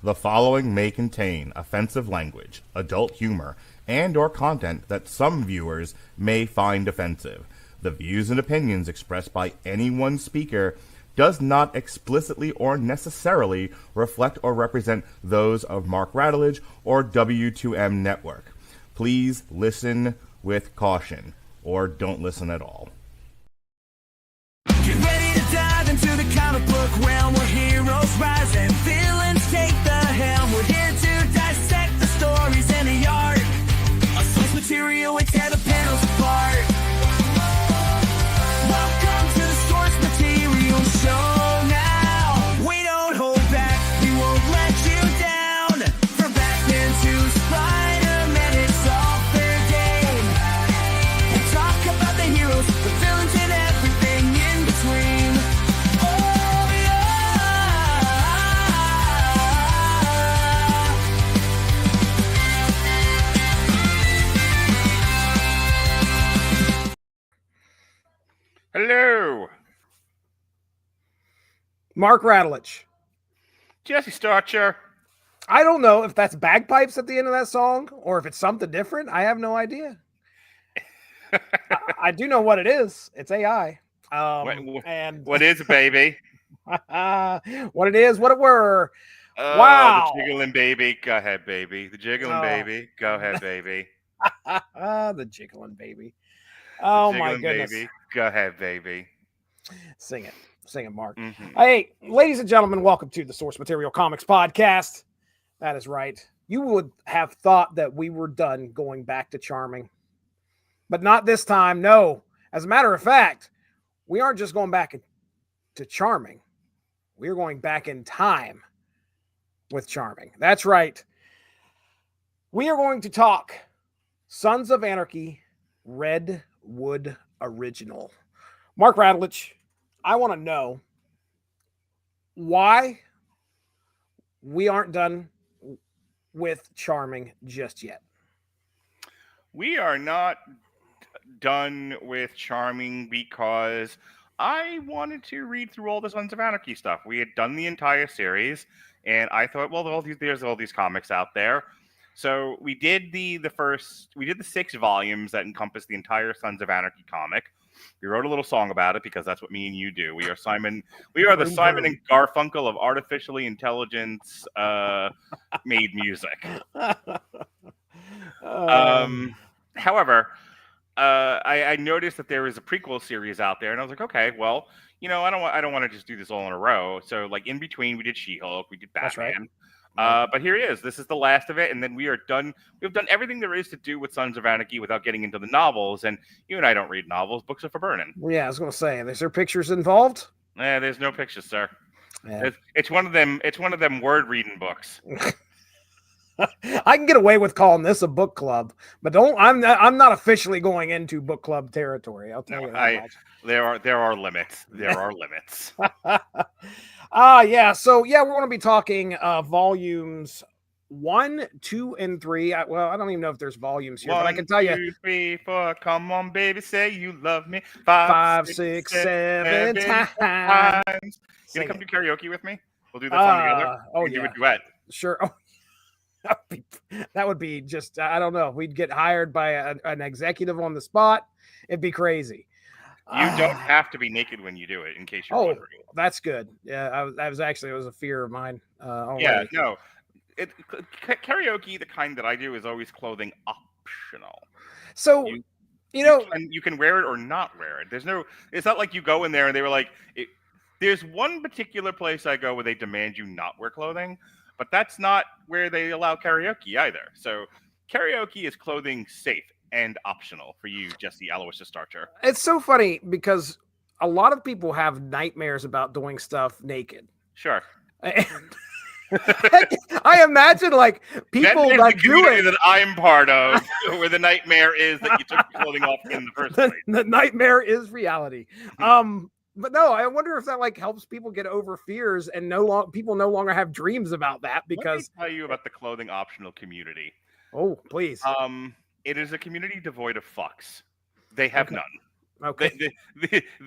The following may contain offensive language, adult humor, and or content that some viewers may find offensive. The views and opinions expressed by any one speaker does not explicitly or necessarily reflect or represent those of Mark Radulich or W2M Network. Please listen with caution, or don't listen at all. Get ready to dive into the comic book realm where heroes rise and villains take the helm. We're here to dissect the stories in the art. A source material, we tear the panels apart. Welcome to the source material show now. We don't hold back, we won't let you down. From Batman to Spider-Man, it's all fair game. We'll talk about the heroes, the villains, and everything in between. Oh yeah. Hello, Mark Radulich. Jesse Starcher. I don't know if that's bagpipes at the end of that song or if it's something different. I have no idea. I do know what it is. It's AI. And What is it, baby? what it is, what it were. Oh, Wow. The jiggling baby. Go ahead, baby. The jiggling baby. Go ahead, baby. The jiggling baby. Oh The my jiggling goodness. baby. Go ahead, baby. Sing it. Sing it, Mark. Mhm. Hey, ladies and gentlemen, welcome to the Source Material Comics Podcast. That is right. You would have thought that we were done going back to Charming, but not this time. No. As a matter of fact, we aren't just going back to Charming. We're going back in time with Charming. That's right. We are going to talk Sons of Anarchy, Redwood Original. Mark Radulich, I want to know why we aren't done with Charming just yet. We are not done with Charming because I wanted to read through all the Sons of Anarchy stuff. We had done the entire series, and I thought, well, there's all these comics out there. So we did the 6 volumes that encompass the entire Sons of Anarchy comic. We wrote a little song about it because that's what me and you do. We are the Simon and Garfunkel of artificially intelligence made music. However, I noticed that there is a prequel series out there, and I was like, okay, well, I don't want to just do this all in a row. So, like, in between, we did She-Hulk, we did Batman. That's right. But here it is. This is the last of it, and then we are done. We've done everything there is to do with Sons of Anarchy without getting into the novels. And you and I don't read novels; books are for burning. Yeah, I was going to say, is there pictures involved? There's no pictures, sir. Yeah. It's one of them. It's one of them word reading books. I can get away with calling this a book club, but I'm not officially going into book club territory. I'll tell you that much. There are limits. There are limits. Yeah. So yeah, we're going to be talking volumes 1, 2, and 3. I don't even know if there's volumes here, but I can tell you 1, 2, 3, 4. Come on, baby, say you love me. 5, 6, 7 times. You gonna come do karaoke with me? We'll do that song together. Oh do yeah, a duet. Sure. Oh, that would be just, I don't know. We'd get hired by an executive on the spot. It'd be crazy. You don't have to be naked when you do it, in case you're wondering. That's good. Yeah, it was a fear of mine. Yeah, no. Karaoke, the kind that I do, is always clothing optional. So, you can wear it or not wear it. It's not like you go in there and they were like, there's one particular place I go where they demand you not wear clothing. But that's not where they allow karaoke either. So karaoke is clothing safe and optional for you, Jesse Aloysius Starcher. It's so funny because a lot of people have nightmares about doing stuff naked. Sure. And I imagine like people that do it that I'm part of, where the nightmare is that you took your clothing off in the first place. The nightmare is reality. But no, I wonder if that like helps people get over fears and people no longer have dreams about that because. Let me tell you about the clothing optional community. Oh, please. It is a community devoid of fucks. They have none. Okay.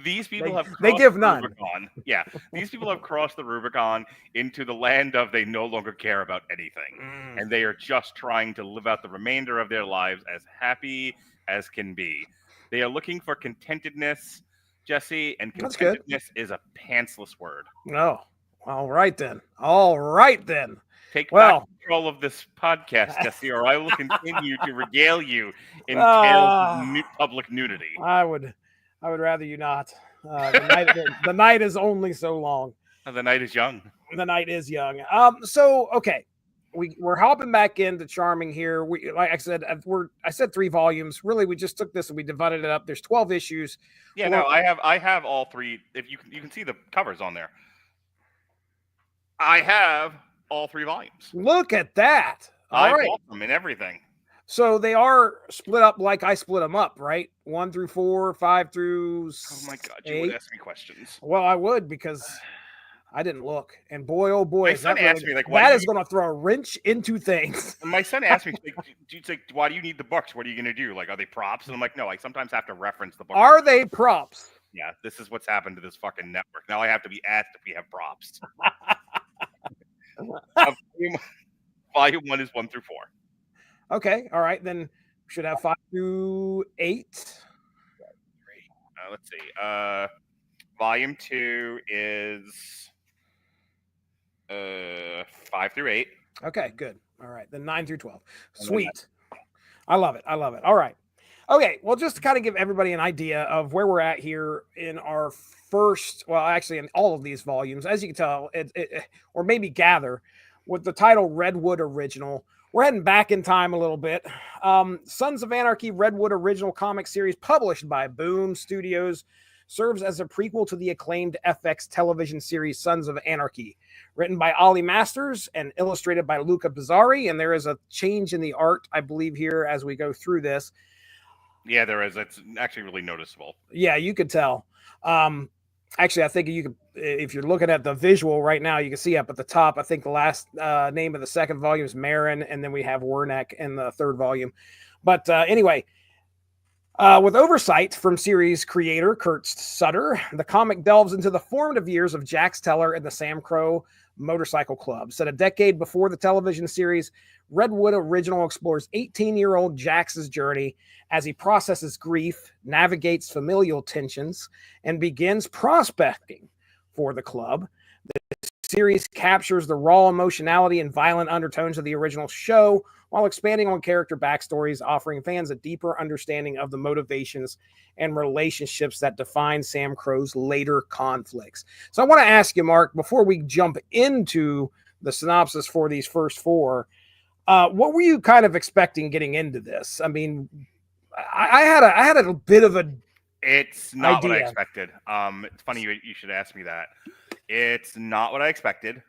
These people have they crossed give the none. Rubicon. Yeah, these people have crossed the Rubicon into the land of they no longer care about anything, Mm. and they are just trying to live out the remainder of their lives as happy as can be. They are looking for contentedness, Jesse, and That's good. contentedness is a pantsless word. No. All right then. All right then. Take back Well, control of this podcast, Jesse, or I will continue to regale you in tales of public nudity. I would rather you not. The night is only so long. The night is young. The night is young. So okay, we're hopping back into Charming here. We, like I said, I said 3 volumes. Really, we just took this and we divided it up. There's 12 issues. Yeah, no, I have all 3. If you can see the covers on there. I have all 3 volumes. Look at that. I bought them and everything. So they are split up like I split them up, right? 1 through 4, 5 through 8. Oh my God, you would ask me questions. Well, I would because I didn't look. And boy, oh boy, my son asked me, like, that is going to throw a wrench into things. My son asked me, like, why do you need the books? What are you going to do? Like, are they props? And I'm like, no, I sometimes have to reference the book. Are they props? Yeah, this is what's happened to this fucking network. Now I have to be asked if we have props. Volume 1 is 1 through 4. Okay, all right, then we should have 5 through 8. Let's see. Volume 2 is 5 through 8. Okay, good. All right, then 9 through 12. Sweet. I love it. I love it. All right. Okay, well, just to kind of give everybody an idea of where we're at here in our first, well, actually in all of these volumes, as you can tell, or maybe gather, with the title Redwood Original, we're heading back in time a little bit. Sons of Anarchy Redwood Original comic series published by Boom Studios serves as a prequel to the acclaimed FX television series Sons of Anarchy, written by Ollie Masters and illustrated by Luca Bizzarri. And there is a change in the art, I believe, here as we go through this. Yeah, there is. It's actually really noticeable. Yeah, you could tell. Actually, I think you could, if you're looking at the visual right now, you can see up at the top, I think the last name of the second volume is Marin, and then we have Wernick in the third volume. But anyway, with oversight from series creator Kurt Sutter, the comic delves into the formative years of Jax Teller and the Sam Crow Motorcycle Club. Set a decade before the television series, Redwood Original explores 18-year-old Jax's journey as he processes grief, navigates familial tensions, and begins prospecting for the club. The series captures the raw emotionality and violent undertones of the original show while expanding on character backstories, offering fans a deeper understanding of the motivations and relationships that define Sam Crow's later conflicts. So I want to ask you, Mark, before we jump into the synopsis for these first 4, what were you kind of expecting getting into this? I mean, I had a bit of a It's not idea. what I expected. It's funny you should ask me that. It's not what I expected.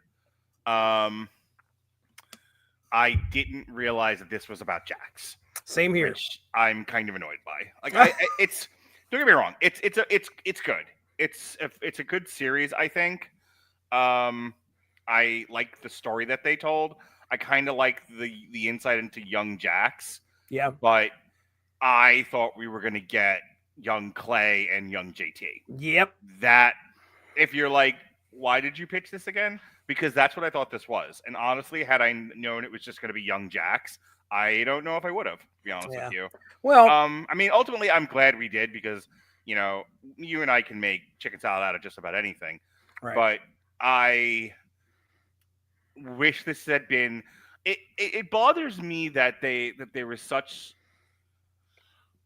I didn't realize that this was about Jax. Same here. Which I'm kind of annoyed by. Like, it's don't get me wrong. It's good. It's a good series. I think. I like the story that they told. I kind of like the insight into young Jax. Yeah. But I thought we were gonna get young Clay and young JT. Yep. That, if you're like, why did you pitch this again? Because that's what I thought this was. And honestly, had I known it was just going to be young Jax, I don't know if I would have, to be honest with you. Well, I mean, ultimately, I'm glad we did because, you know, you and I can make chicken salad out of just about anything. right. But I wish this had been. It bothers me that there was such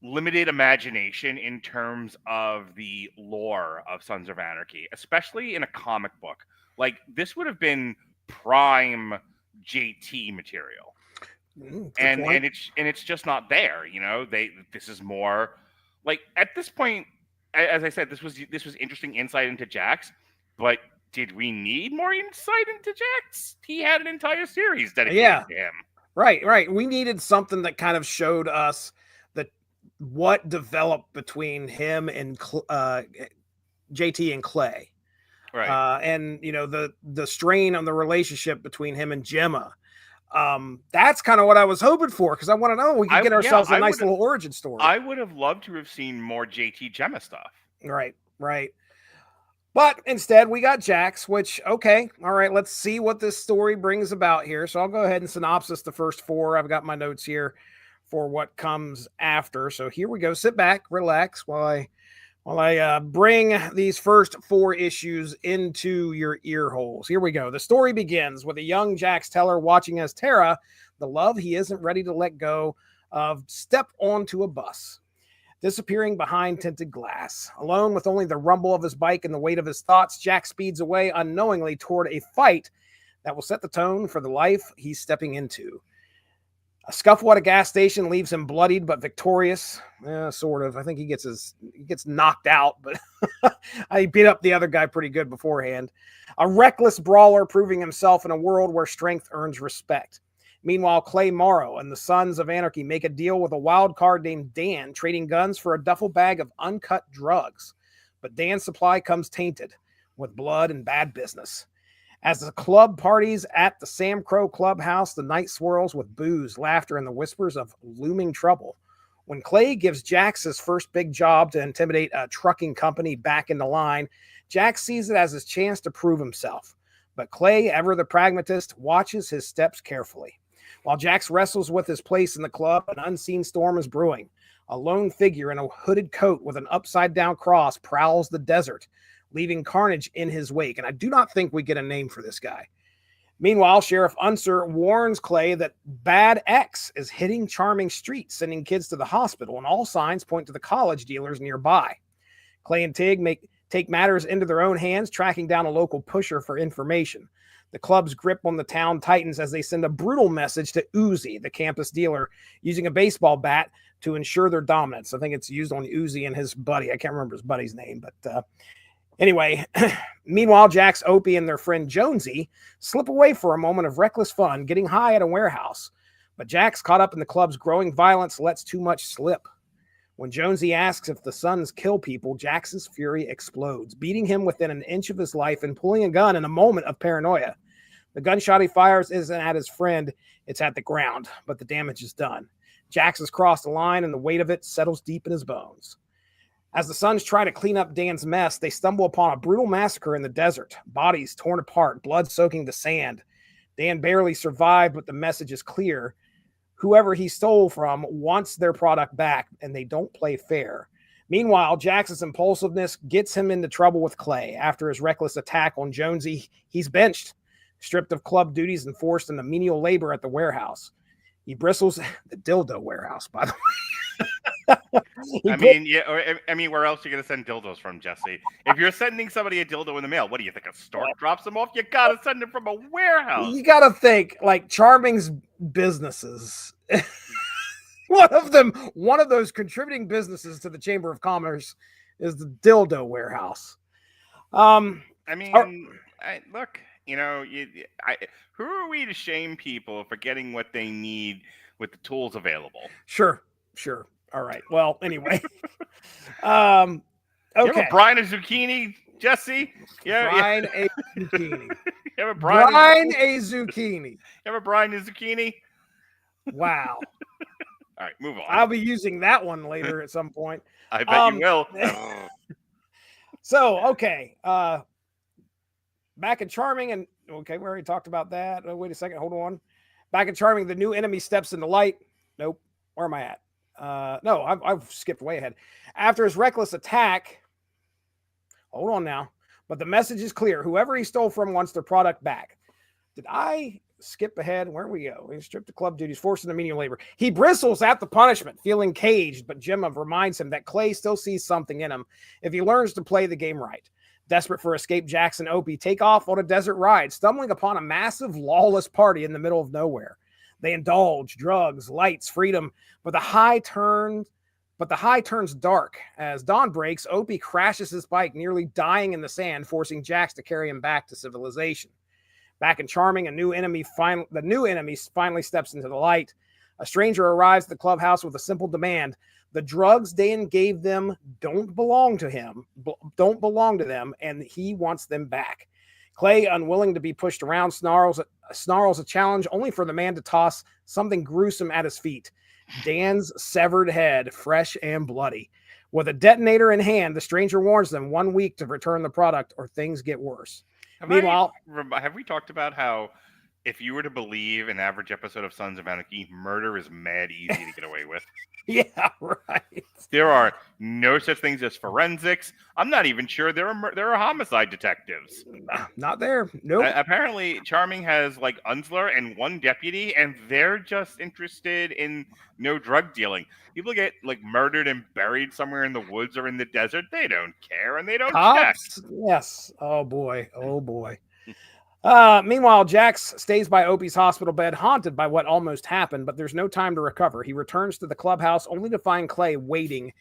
limited imagination in terms of the lore of Sons of Anarchy, especially in a comic book. Like, this would have been prime JT material, and it's just not there. You know, this is more like, at this point, as I said, this was interesting insight into Jax, but did we need more insight into Jax? He had an entire series dedicated to him. Right. We needed something that kind of showed us what developed between him and JT and Clay. Right. And, you know, the strain on the relationship between him and Gemma. That's kind of what I was hoping for, because I want to know we can get ourselves a nice little origin story. I would have loved to have seen more JT Gemma stuff. Right. But instead, we got Jax, which, okay, all right, let's see what this story brings about here. So I'll go ahead and synopsis the first 4. I've got my notes here for what comes after. So here we go. Sit back, relax while I bring these first 4 issues into your ear holes. Here we go. The story begins with a young Jax Teller watching as Tara, the love he isn't ready to let go of, step onto a bus, disappearing behind tinted glass. Alone with only the rumble of his bike and the weight of his thoughts, Jack speeds away unknowingly toward a fight that will set the tone for the life he's stepping into. A scuffle at a gas station leaves him bloodied but victorious. Sort of. I think he gets knocked out, but he beat up the other guy pretty good beforehand. A reckless brawler proving himself in a world where strength earns respect. Meanwhile, Clay Morrow and the Sons of Anarchy make a deal with a wild card named Dan, trading guns for a duffel bag of uncut drugs. But Dan's supply comes tainted with blood and bad business. As the club parties at the Sam Crow Clubhouse, the night swirls with booze, laughter, and the whispers of looming trouble. When Clay gives Jax his first big job to intimidate a trucking company back in the line, Jax sees it as his chance to prove himself. But Clay, ever the pragmatist, watches his steps carefully. While Jax wrestles with his place in the club, an unseen storm is brewing. A lone figure in a hooded coat with an upside-down cross prowls the desert, leaving carnage in his wake. And I do not think we get a name for this guy. Meanwhile, Sheriff Unser warns Clay that Bad X is hitting Charming Street, sending kids to the hospital, and all signs point to the college dealers nearby. Clay and Tig take matters into their own hands, tracking down a local pusher for information. The club's grip on the town tightens as they send a brutal message to Uzi, the campus dealer, using a baseball bat to ensure their dominance. I think it's used on Uzi and his buddy. I can't remember his buddy's name, but anyway, meanwhile, Jax, Opie, and their friend Jonesy slip away for a moment of reckless fun, getting high at a warehouse. But Jax, caught up in the club's growing violence, lets too much slip. When Jonesy asks if the Sons kill people, Jax's fury explodes, beating him within an inch of his life and pulling a gun in a moment of paranoia. The gunshot he fires isn't at his friend, it's at the ground, but the damage is done. Jax has crossed the line, and the weight of it settles deep in his bones. As the Sons try to clean up Dan's mess, they stumble upon a brutal massacre in the desert. Bodies torn apart, blood soaking the sand. Dan barely survived, but the message is clear. Whoever he stole from wants their product back, and they don't play fair. Meanwhile, Jax's impulsiveness gets him into trouble with Clay. After his reckless attack on Jonesy, he's benched, stripped of club duties, and forced into menial labor at the warehouse. He bristles the dildo warehouse, by the way. I mean, where else are you going to send dildos from, Jesse? If you're sending somebody a dildo in the mail, what do you think? A stork drops them off? You got to send them from a warehouse. You got to think, like, Charming's businesses. One of those contributing businesses to the Chamber of Commerce is the dildo warehouse. Look, you know, who are we to shame people for getting what they need with the tools available? Sure. All right. Well, anyway. Okay. You have a brine a zucchini, Jesse? Brine a zucchini. You have a brine a zucchini. You have a brine a zucchini? Wow. All right, move on. I'll be using that one later at some point. I bet you will. So, okay. Back in Charming, and okay, we already talked about that. Oh, wait a second. Hold on. Back in Charming, the new enemy steps into light. Nope. Where am I at? No, I've skipped way ahead. After his reckless attack, hold on now. But the message is clear. Whoever he stole from wants their product back. Did I skip ahead? Where we go? He stripped of club duties, forced into menial labor. He bristles at the punishment, feeling caged, but Gemma reminds him that Clay still sees something in him if he learns to play the game right. Desperate for escape, Jax and Opie take off on a desert ride, stumbling upon a massive, lawless party in the middle of nowhere. They indulge, drugs, lights, freedom, but the high turns dark. As dawn breaks, Opie crashes his bike, nearly dying in the sand, forcing Jax to carry him back to civilization. Back in Charming, the new enemy finally steps into the light. A stranger arrives at the clubhouse with a simple demand. The drugs Dan gave them don't belong to them, and he wants them back. Clay, unwilling to be pushed around, snarls snarls a challenge only for the man to toss something gruesome at his feet. Dan's severed head, fresh and bloody. With a detonator in hand, the stranger warns them 1 week to return the product or things get worse. Meanwhile, have we talked about how if you were to believe an average episode of Sons of Anarchy, murder is mad easy to get away with? yeah, right. There are no such things as forensics. I'm not even sure there are homicide detectives. Not there. Nope. Apparently, Charming has like Unsler and one deputy, and they're just interested in no drug dealing. People get like murdered and buried somewhere in the woods or in the desert. They don't care, and they don't check. Yes. Oh boy. Oh boy. Meanwhile, Jax stays by Opie's hospital bed, haunted by what almost happened, but there's no time to recover. He returns to the clubhouse only to find Clay waiting,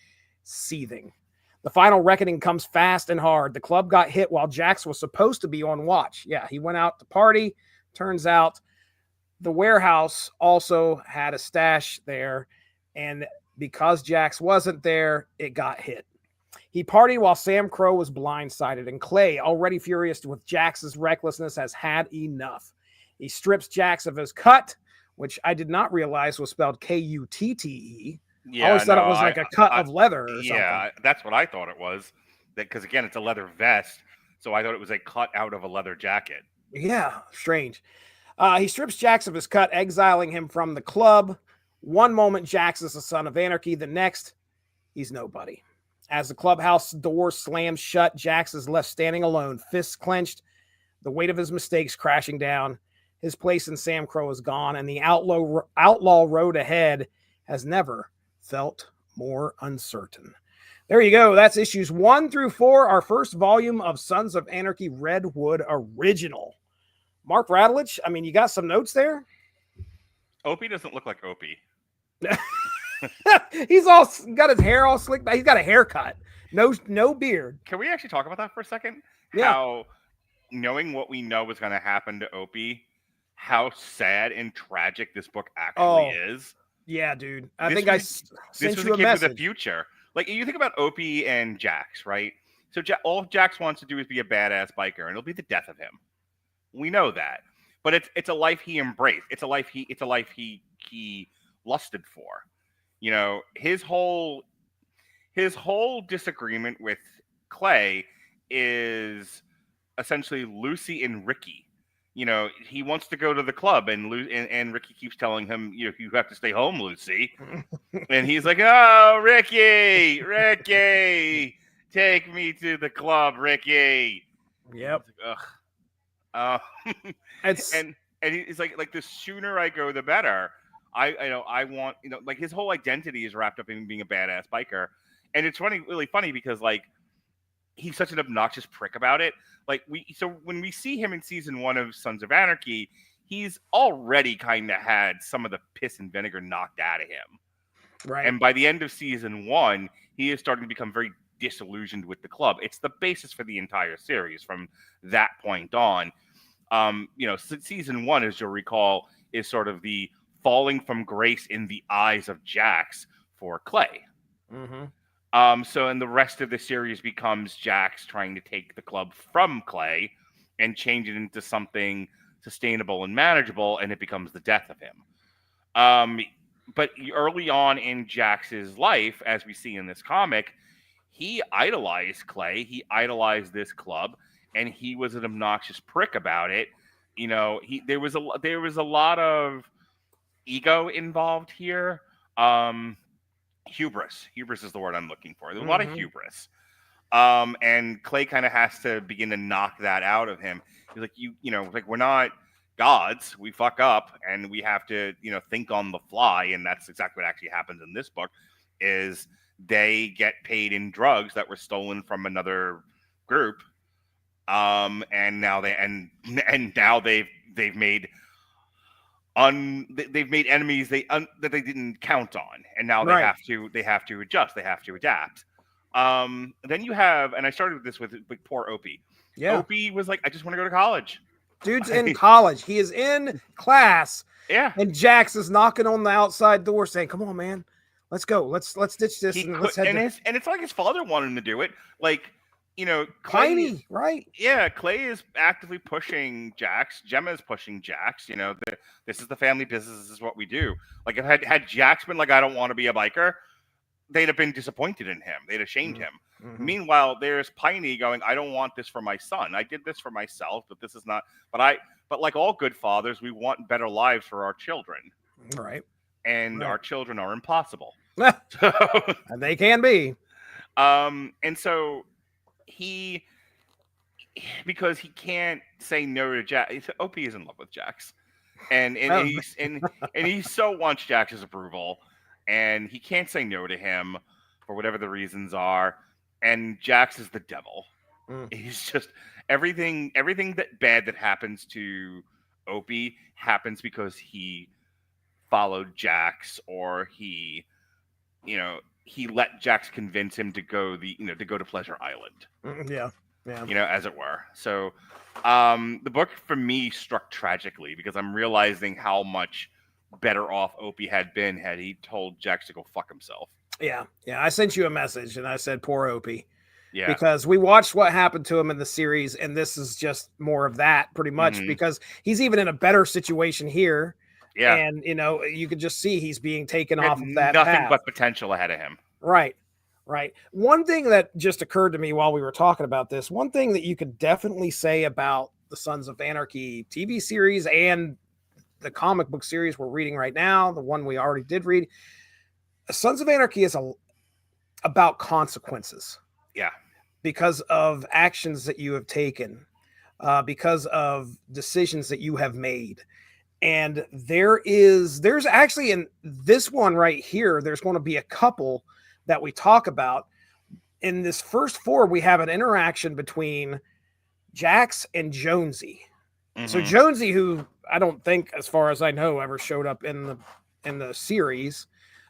seething. The final reckoning comes fast and hard. The club got hit while Jax was supposed to be on watch. Yeah, he went out to party. Turns out the warehouse also had a stash there, and because Jax wasn't there, it got hit. He partied while Sam Crow was blindsided, and Clay, already furious with Jax's recklessness, has had enough. He strips Jax of his cut, which I did not realize was spelled Kutte. Yeah, I always thought it was like a cut of leather or something. Yeah, that's what I thought it was. Because again, it's a leather vest, so I thought it was a cut out of a leather jacket. Yeah, strange. He strips Jax of his cut, exiling him from the club. One moment, Jax is a son of anarchy. The next, he's nobody. As the clubhouse door slams shut, Jax is left standing alone, fists clenched, the weight of his mistakes crashing down. His place in Sam Crow is gone, and the outlaw road ahead has never felt more uncertain. There you go. That's issues 1 through 4, our first volume of Sons of Anarchy Redwood original. Mark Radulich, I mean, you got some notes there? Opie doesn't look like Opie. He's all got his hair all slicked back. He's got a haircut. No beard. Can we actually talk about that for a second? Yeah. How, knowing what we know was going to happen to Opie, how sad and tragic this book actually is. Yeah, dude. This sent was you a a kid message. with a future. Like, you think about Opie and Jax, right? So all Jax wants to do is be a badass biker, and it'll be the death of him. We know that. But it's a life he embraced. It's a life he lusted for. You know, his whole disagreement with Clay is essentially Lucy and Ricky. You know, he wants to go to the club, and Ricky keeps telling him, you know, you have to stay home, Lucy. And he's like, "Oh, Ricky, take me to the club, Ricky." Yep. Ugh. And he's like, the sooner I go, the better. I want, you know, like his whole identity is wrapped up in being a badass biker. And it's really funny because like he's such an obnoxious prick about it. Like when we see him in season 1 of Sons of Anarchy, he's already kind of had some of the piss and vinegar knocked out of him. Right. And by the end of season 1, he is starting to become very disillusioned with the club. It's the basis for the entire series from that point on. You know, season 1, as you'll recall, is sort of the falling from grace in the eyes of Jax for Clay. Mm-hmm. So, and the rest of the series becomes Jax trying to take the club from Clay and change it into something sustainable and manageable, and it becomes the death of him. But early on in Jax's life, as we see in this comic, he idolized Clay, he idolized this club, and he was an obnoxious prick about it. You know, there was a lot of ego involved here. Hubris is the word I'm looking for. There's a lot of hubris. And Clay kind of has to begin to knock that out of him. He's like, you know, like, we're not gods. We fuck up and we have to, you know, think on the fly. And that's exactly what actually happens in this book is they get paid in drugs that were stolen from another group. And now they've made enemies that they didn't count on, and now they have to adjust, they have to adapt. Then you have, and I started this with poor Opie. Yeah, Opie was like, I just want to go to college. Dude's in college. He is in class. Yeah, and Jax is knocking on the outside door, saying, "Come on, man, let's go. Let's ditch this and let's head." And it's like his father wanted him to do it. Like Clay, Piney, right? yeah, Clay is actively pushing Jax. Gemma is pushing Jax. This is the family business. This is what we do. Like, if had Jax been like, I don't want to be a biker, they'd have been disappointed in him. They'd have shamed him. Mm-hmm. Meanwhile, there's Piney going, I don't want this for my son. I did this for myself, but this is not. But like all good fathers, we want better lives for our children. Right. And our children are impossible. And they can be. And so because he can't say no to Jax. OP is in love with Jax, and he so wants Jax's approval, and he can't say no to him for whatever the reasons are. And Jax is the devil. He's just everything that bad that happens to Opie happens because he followed Jax, or he let Jax convince him to go to Pleasure Island. Yeah. As it were. So the book for me struck tragically because I'm realizing how much better off Opie had been had he told Jax to go fuck himself. Yeah. I sent you a message and I said, poor Opie. Yeah. Because we watched what happened to him in the series, and this is just more of that pretty much, because he's even in a better situation here. Yeah. And, you could just see he's being taken off of that nothing path. but potential ahead of him. Right. One thing that just occurred to me while we were talking about this, one thing that you could definitely say about the Sons of Anarchy TV series and the comic book series we're reading right now, the one we already did read, Sons of Anarchy is about consequences. Yeah. Because of actions that you have taken, because of decisions that you have made. And there's actually in this one right here, there's going to be a couple that we talk about. In this first 4, we have an interaction between Jax and Jonesy. So Jonesy, who I don't think, as far as I know, ever showed up in the series.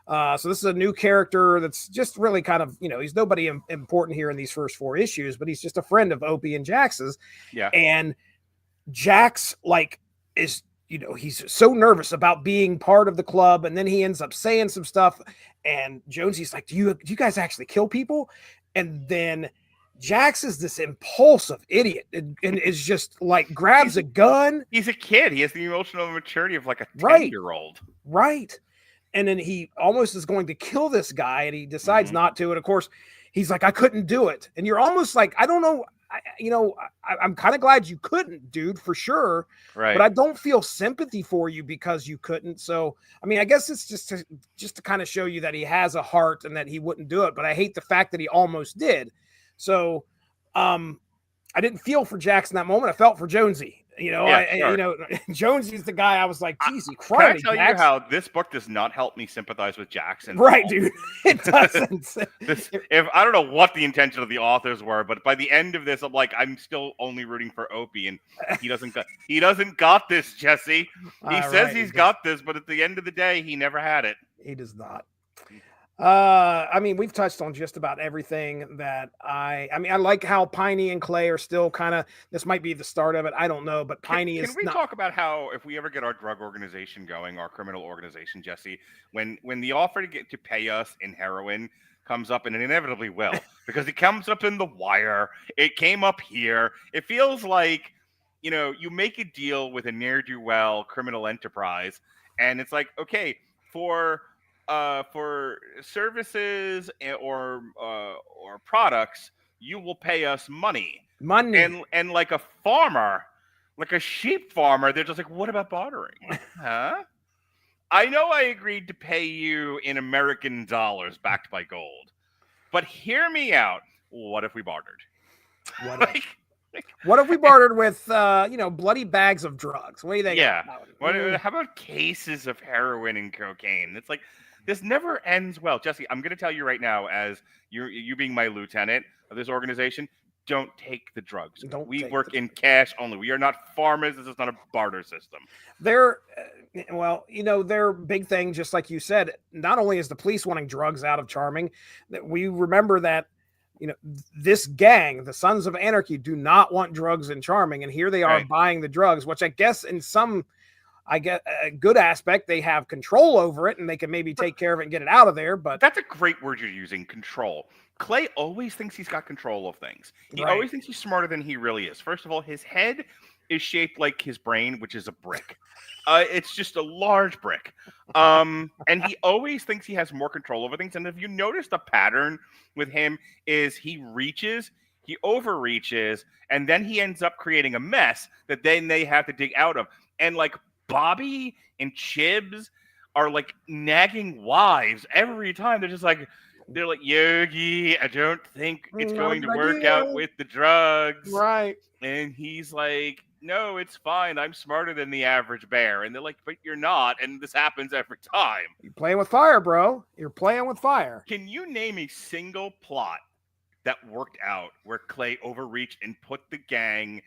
So this is a new character that's just really kind of, he's nobody important here in these first 4 issues, but he's just a friend of Opie and Jax's. Yeah. And Jax is, he's so nervous about being part of the club. And then he ends up saying some stuff, and Jonesy's like, do you guys actually kill people? And then Jax is this impulsive idiot and is just grabs a gun. He's a kid. He has the emotional maturity of like a 10-year-old. Right. And then he almost is going to kill this guy, and he decides not to. And of course, he's like, I couldn't do it. And you're almost like, I don't know. I'm kind of glad you couldn't, dude, for sure. Right. But I don't feel sympathy for you because you couldn't. So, I mean, I guess it's just to kind of show you that he has a heart and that he wouldn't do it. But I hate the fact that he almost did. So, I didn't feel for Jax in that moment. I felt for Jonesy. Jonesy's the guy I was like, geez, he cried. Can I tell you how this book does not help me sympathize with Jackson? Right, dude. It doesn't. If I don't know what the intention of the authors were, but by the end of this, I'm like, I'm still only rooting for Opie, and he doesn't got this, Jesse. He says he's got this, but at the end of the day, he never had it. He does not. I mean, we've touched on just about everything that I like how Piney and Clay are still kind of, this might be the start of it. I don't know, but Piney is. Can we talk about how if we ever get our drug organization going, our criminal organization, Jesse, when the offer to pay us in heroin comes up, and it inevitably will, because it comes up in The Wire, it came up here. It feels like, you make a deal with a ne'er-do-well criminal enterprise, and it's like, okay, for services or products, you will pay us money. And like a farmer, like a sheep farmer, they're just like, what about bartering? Huh? I know I agreed to pay you in American dollars backed by gold, but hear me out. What if we bartered? What if we bartered with, bloody bags of drugs? What do you think? Yeah. How about cases of heroin and cocaine? It's like, this never ends well. Jesse, I'm going to tell you right now, as you being my lieutenant of this organization, don't take the drugs. We work in cash only. We are not farmers. This is not a barter system. Their big thing, just like you said, not only is the police wanting drugs out of Charming, we remember that, this gang, the Sons of Anarchy, do not want drugs in Charming. And here they are buying the drugs, which I guess in some... I get a good aspect. They have control over it, and they can maybe take care of it and get it out of there. But that's a great word you're using, control. Clay always thinks he's got control of things. He Right. always thinks he's smarter than he really is. First of all, his head is shaped like his brain, which is a brick. It's just a large brick. And he always thinks he has more control over things. And if you notice, the pattern with him is he reaches, he overreaches, and then he ends up creating a mess that then they have to dig out of. And like Bobby and Chibs are like nagging wives every time. They're like, Yogi, I don't think it's going to work out with the drugs. Right. And he's like, no, it's fine. I'm smarter than the average bear. And they're like, but you're not. And this happens every time. You're playing with fire, bro. You're playing with fire. Can you name a single plot that worked out where Clay overreached and put the gang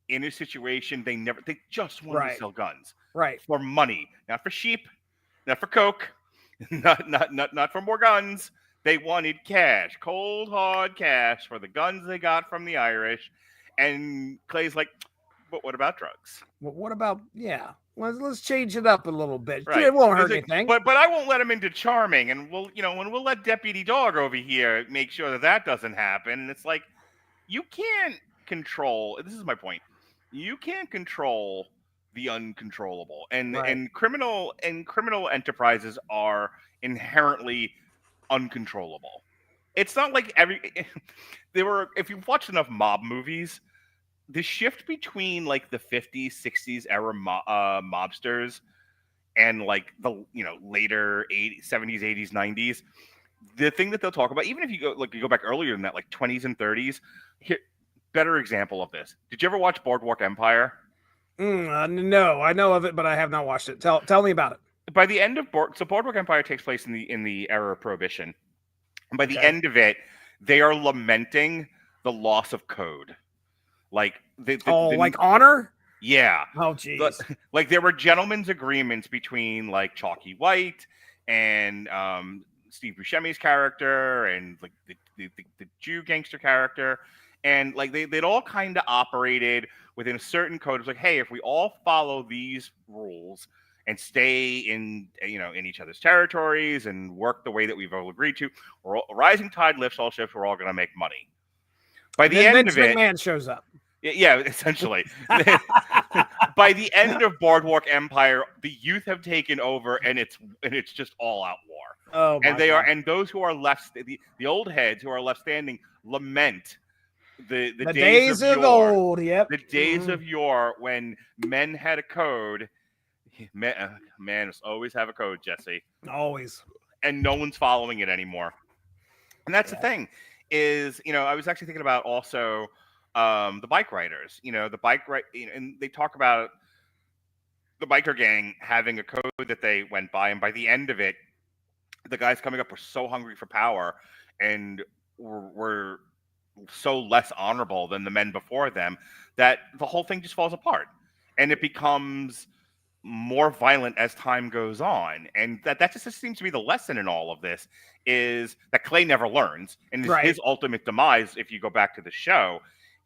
in a situation they just wanted to sell guns. Right. For money. Not for sheep, not for coke, not for more guns. They wanted cash, cold hard cash for the guns they got from the Irish. And Clay's like, but what about drugs? Well, what about let's change it up a little bit. Right. It won't hurt He's like, anything. But I won't let him into charming, and we'll let Deputy Dog over here make sure that doesn't happen. And it's like, you can't control. This is my point. You can't control the uncontrollable, and criminal enterprises are inherently uncontrollable. It's not like if you've watched enough mob movies, the shift between like the 50s, 60s era mobsters and like the later 80s, 70s, 80s, 90s, the thing that they'll talk about, even if you go back earlier than that, like 20s and 30s, here, better example of this. Did you ever watch Boardwalk Empire? No, I know of it, but I have not watched it. Tell me about it. By the end of Boardwalk Empire takes place in the era of Prohibition. And by the end of it, they are lamenting the loss of code. Like like honor? Yeah. Oh, geez. Like there were gentlemen's agreements between like Chalky White and Steve Buscemi's character and like the Jew gangster character, and like they'd all kind of operated within a certain code. It was like, hey, if we all follow these rules and stay in each other's territories and work the way that we've all agreed to, a rising tide lifts all ships. We're all going to make money. By the end of it, McMahon shows up. Yeah, essentially. By the end of Boardwalk Empire, the youth have taken over, and it's just all out war. Oh, and they God. And those who are left, the old heads who are left standing, lament the days of yore, old. Yep. The days of yore when men had a code. Man, always have a code, Jesse. Always. And no one's following it anymore. And that's the thing. Is I was actually thinking about also the bike riders. And they talk about the biker gang having a code that they went by, and by the end of it, the guys coming up were so hungry for power and were so less honorable than the men before them that the whole thing just falls apart, and it becomes more violent as time goes on. And that just seems to be the lesson in all of this, is that Clay never learns, and his ultimate demise, if you go back to the show,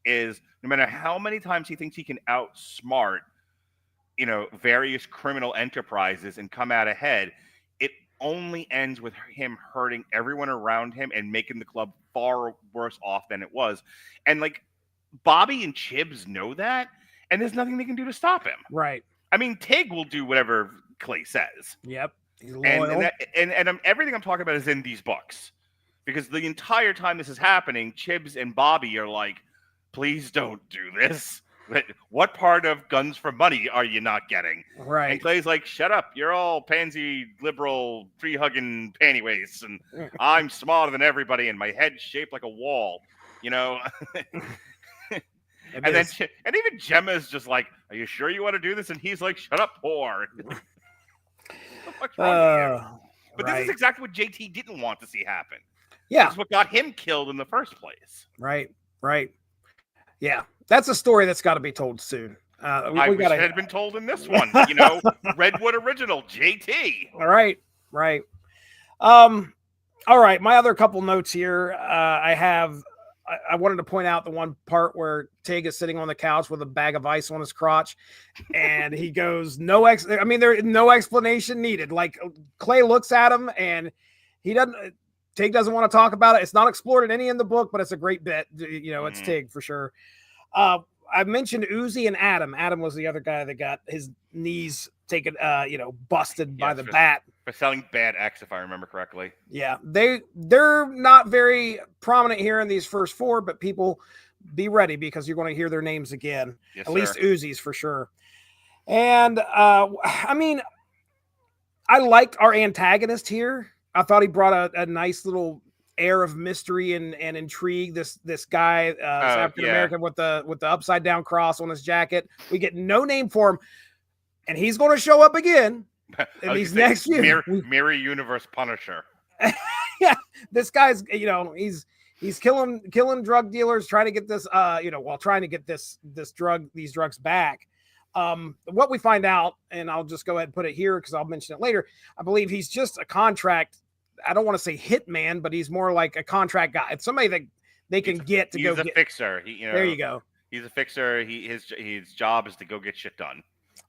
is no matter how many times he thinks he can outsmart various criminal enterprises and come out ahead, it only ends with him hurting everyone around him and making the club far worse off than it was. And like Bobby and Chibs know that, and there's nothing they can do to stop him. Right. I mean, Tig will do whatever Clay says. Yep. He's loyal. And everything I'm talking about is in these books, because the entire time this is happening, Chibs and Bobby are like, please don't do this. What part of Guns for Money are you not getting? Right. And Clay's like, shut up. You're all pansy, liberal, tree-hugging pantywaist, and I'm smarter than everybody, and my head's shaped like a wall, And even Gemma's just like, are you sure you want to do this? And he's like, shut up, whore. What's wrong with him? But this is exactly what JT didn't want to see happen. Yeah. It's what got him killed in the first place. Right. Yeah. That's a story that's got to be told soon. I wish it had been told in this one. Redwood original, JT. All right. All right. My other couple notes here. I wanted to point out the one part where Tig is sitting on the couch with a bag of ice on his crotch, and he goes, there's no explanation needed. Like Clay looks at him, and he doesn't. Tig doesn't want to talk about it. It's not explored in any in the book, but it's a great bit. It's Tig for sure. I mentioned Uzi and Adam. Adam was the other guy that got his knees taken, busted by the bat. For selling bad X, if I remember correctly. Yeah, they're not very prominent here in these first 4, but people be ready because you're going to hear their names again. Yes, At least Uzi's for sure. And I liked our antagonist here. I thought he brought a nice little air of mystery and intrigue. This guy, African American with the upside down cross on his jacket. We get no name for him, and he's going to show up again in these next few. Mirror Universe Punisher. Yeah, this guy's he's killing drug dealers, trying to get this trying to get these drugs back. What we find out, and I'll just go ahead and put it here because I'll mention it later. I believe he's just a contract. I don't want to say hitman, but he's more like a contract guy. It's somebody that they can get to go get. He's a fixer. There you go. He's a fixer. His job is to go get shit done.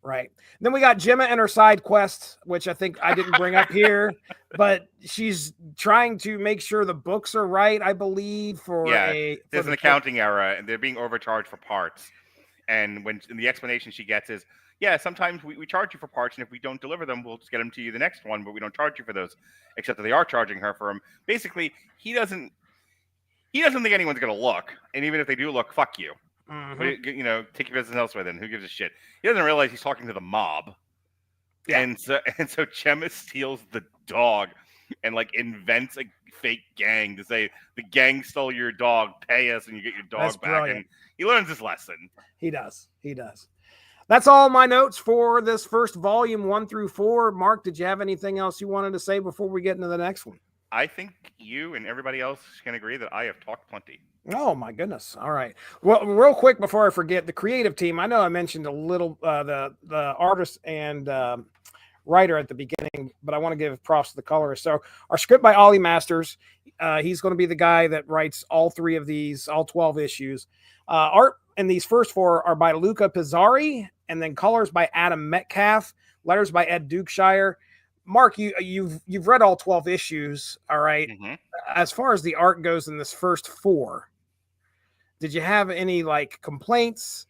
Right. Then we got Gemma and her side quest, which I think I didn't bring up here, but she's trying to make sure the books are right, I believe, there's an accounting error, and they're being overcharged for parts. And the explanation she gets is, sometimes we charge you for parts, and if we don't deliver them, we'll just get them to you the next one, but we don't charge you for those, except that they are charging her for them. Basically, he doesn't think anyone's going to look, and even if they do look, fuck you. Mm-hmm. Take your business elsewhere then. Who gives a shit? He doesn't realize he's talking to the mob. Yeah. And so Gemma steals the dog and invents a fake gang to say the gang stole your dog, pay us and you get your dog back. Brilliant. And he learns his lesson. He does. That's all my notes for this first volume 1 through 4. Mark, did you have anything else you wanted to say before we get into the next one? I think you and everybody else can agree that I have talked plenty. Oh my goodness. All right. Well, real quick before I forget, the creative team, I know I mentioned a little the artist and writer at the beginning, but I want to give props to the colorist. So our script by Ollie Masters, he's going to be the guy that writes all 3 of these, all 12 issues. Art in these first 4 are by Luca Pizzari, and then colors by Adam Metcalf, letters by Ed Dukeshire. Mark, you've read all 12 issues, all right? Mm-hmm. As far as the art goes in this first 4, did you have any complaints?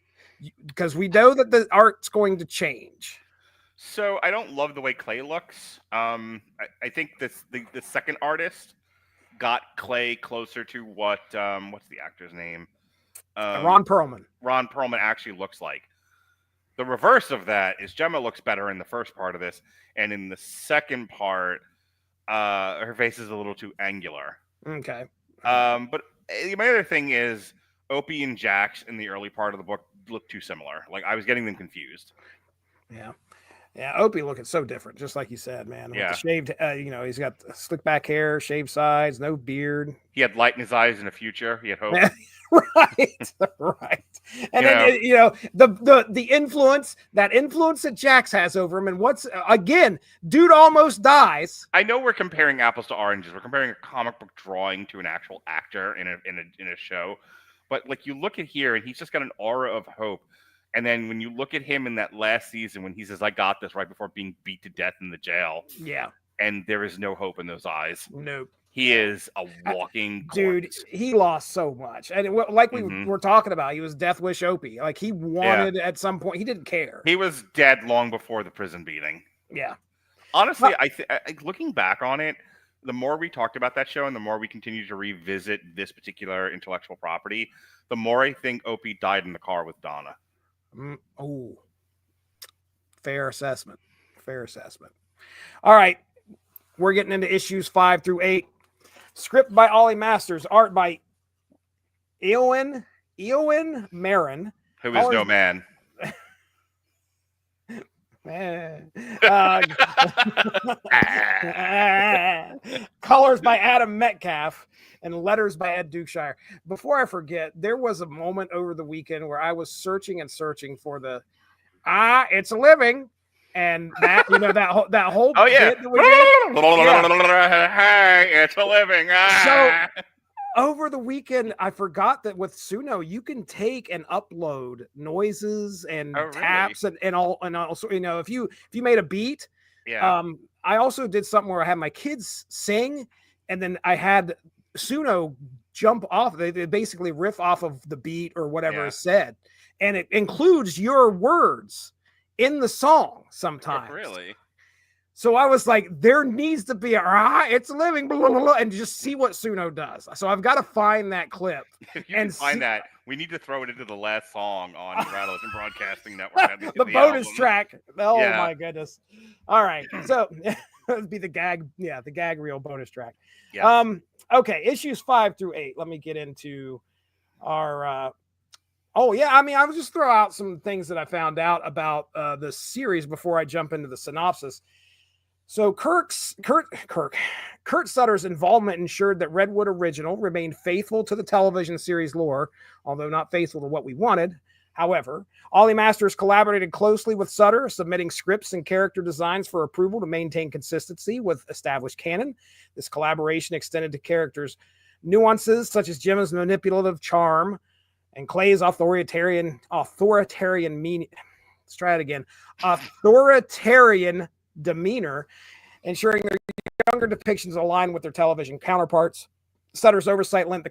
Because we know that the art's going to change. So I don't love the way Clay looks. I think the second artist got Clay closer to what what's the actor's name? Ron Perlman. Ron Perlman actually looks like. The reverse of that is Gemma looks better in the first part of this, and in the second part, her face is a little too angular. Okay. But my other thing is Opie and Jax in the early part of the book look too similar. I was getting them confused. Yeah. Yeah, Opie looking so different, just like you said, man. Yeah. With the shaved, he's got slick back hair, shaved sides, no beard. He had light in his eyes in the future. He had hope. Right. And then, the influence that Jax has over him, and dude almost dies. I know we're comparing apples to oranges. We're comparing a comic book drawing to an actual actor in a show. But you look at here, and he's just got an aura of hope. And then when you look at him in that last season, when he says, "I got this," right before being beat to death in the jail. Yeah. And there is no hope in those eyes. Nope. He is a walking dude. corpse. He lost so much, and we were talking about, he was Death Wish Opie. He wanted at some point. He didn't care. He was dead long before the prison beating. Yeah. Honestly, looking back on it, the more we talked about that show, and the more we continue to revisit this particular intellectual property, the more I think Opie died in the car with Donna. Fair assessment. All right, we're getting into issues 5 through 8. Script by Ollie Masters, art by Eowyn Marin, who is no man. Colors by Adam Metcalf, and letters by Ed Dukeshire. Before I forget, there was a moment over the weekend where I was searching for the it's a living, and that that whole bit that we did. Hey, it's a living. So over the weekend, I forgot that with Suno, you can take and upload noises and taps and also if you made a beat. Yeah. I also did something where I had my kids sing, and then I had Suno jump off. They basically riff off of the beat or whatever is said, and it includes your words in the song sometimes. Oh, really? So I was like, there needs to be it's living, blah, blah, blah, and just see what Suno does. So I've got to find that clip. If you can find that, we need to throw it into the last song on Radulich and Broadcasting Network. The bonus album. track. Oh my goodness. All right. So it'd be the gag reel bonus track. Yeah. Okay, issues 5 through 8. Let me get into our I would just throw out some things that I found out about the series before I jump into the synopsis. So Kurt Sutter's involvement ensured that Redwood Original remained faithful to the television series lore, although not faithful to what we wanted. However, Ollie Masters collaborated closely with Sutter, submitting scripts and character designs for approval to maintain consistency with established canon. This collaboration extended to characters' nuances such as Jim's manipulative charm and Clay's authoritarian demeanor, ensuring their younger depictions align with their television counterparts. Sutter's oversight lent the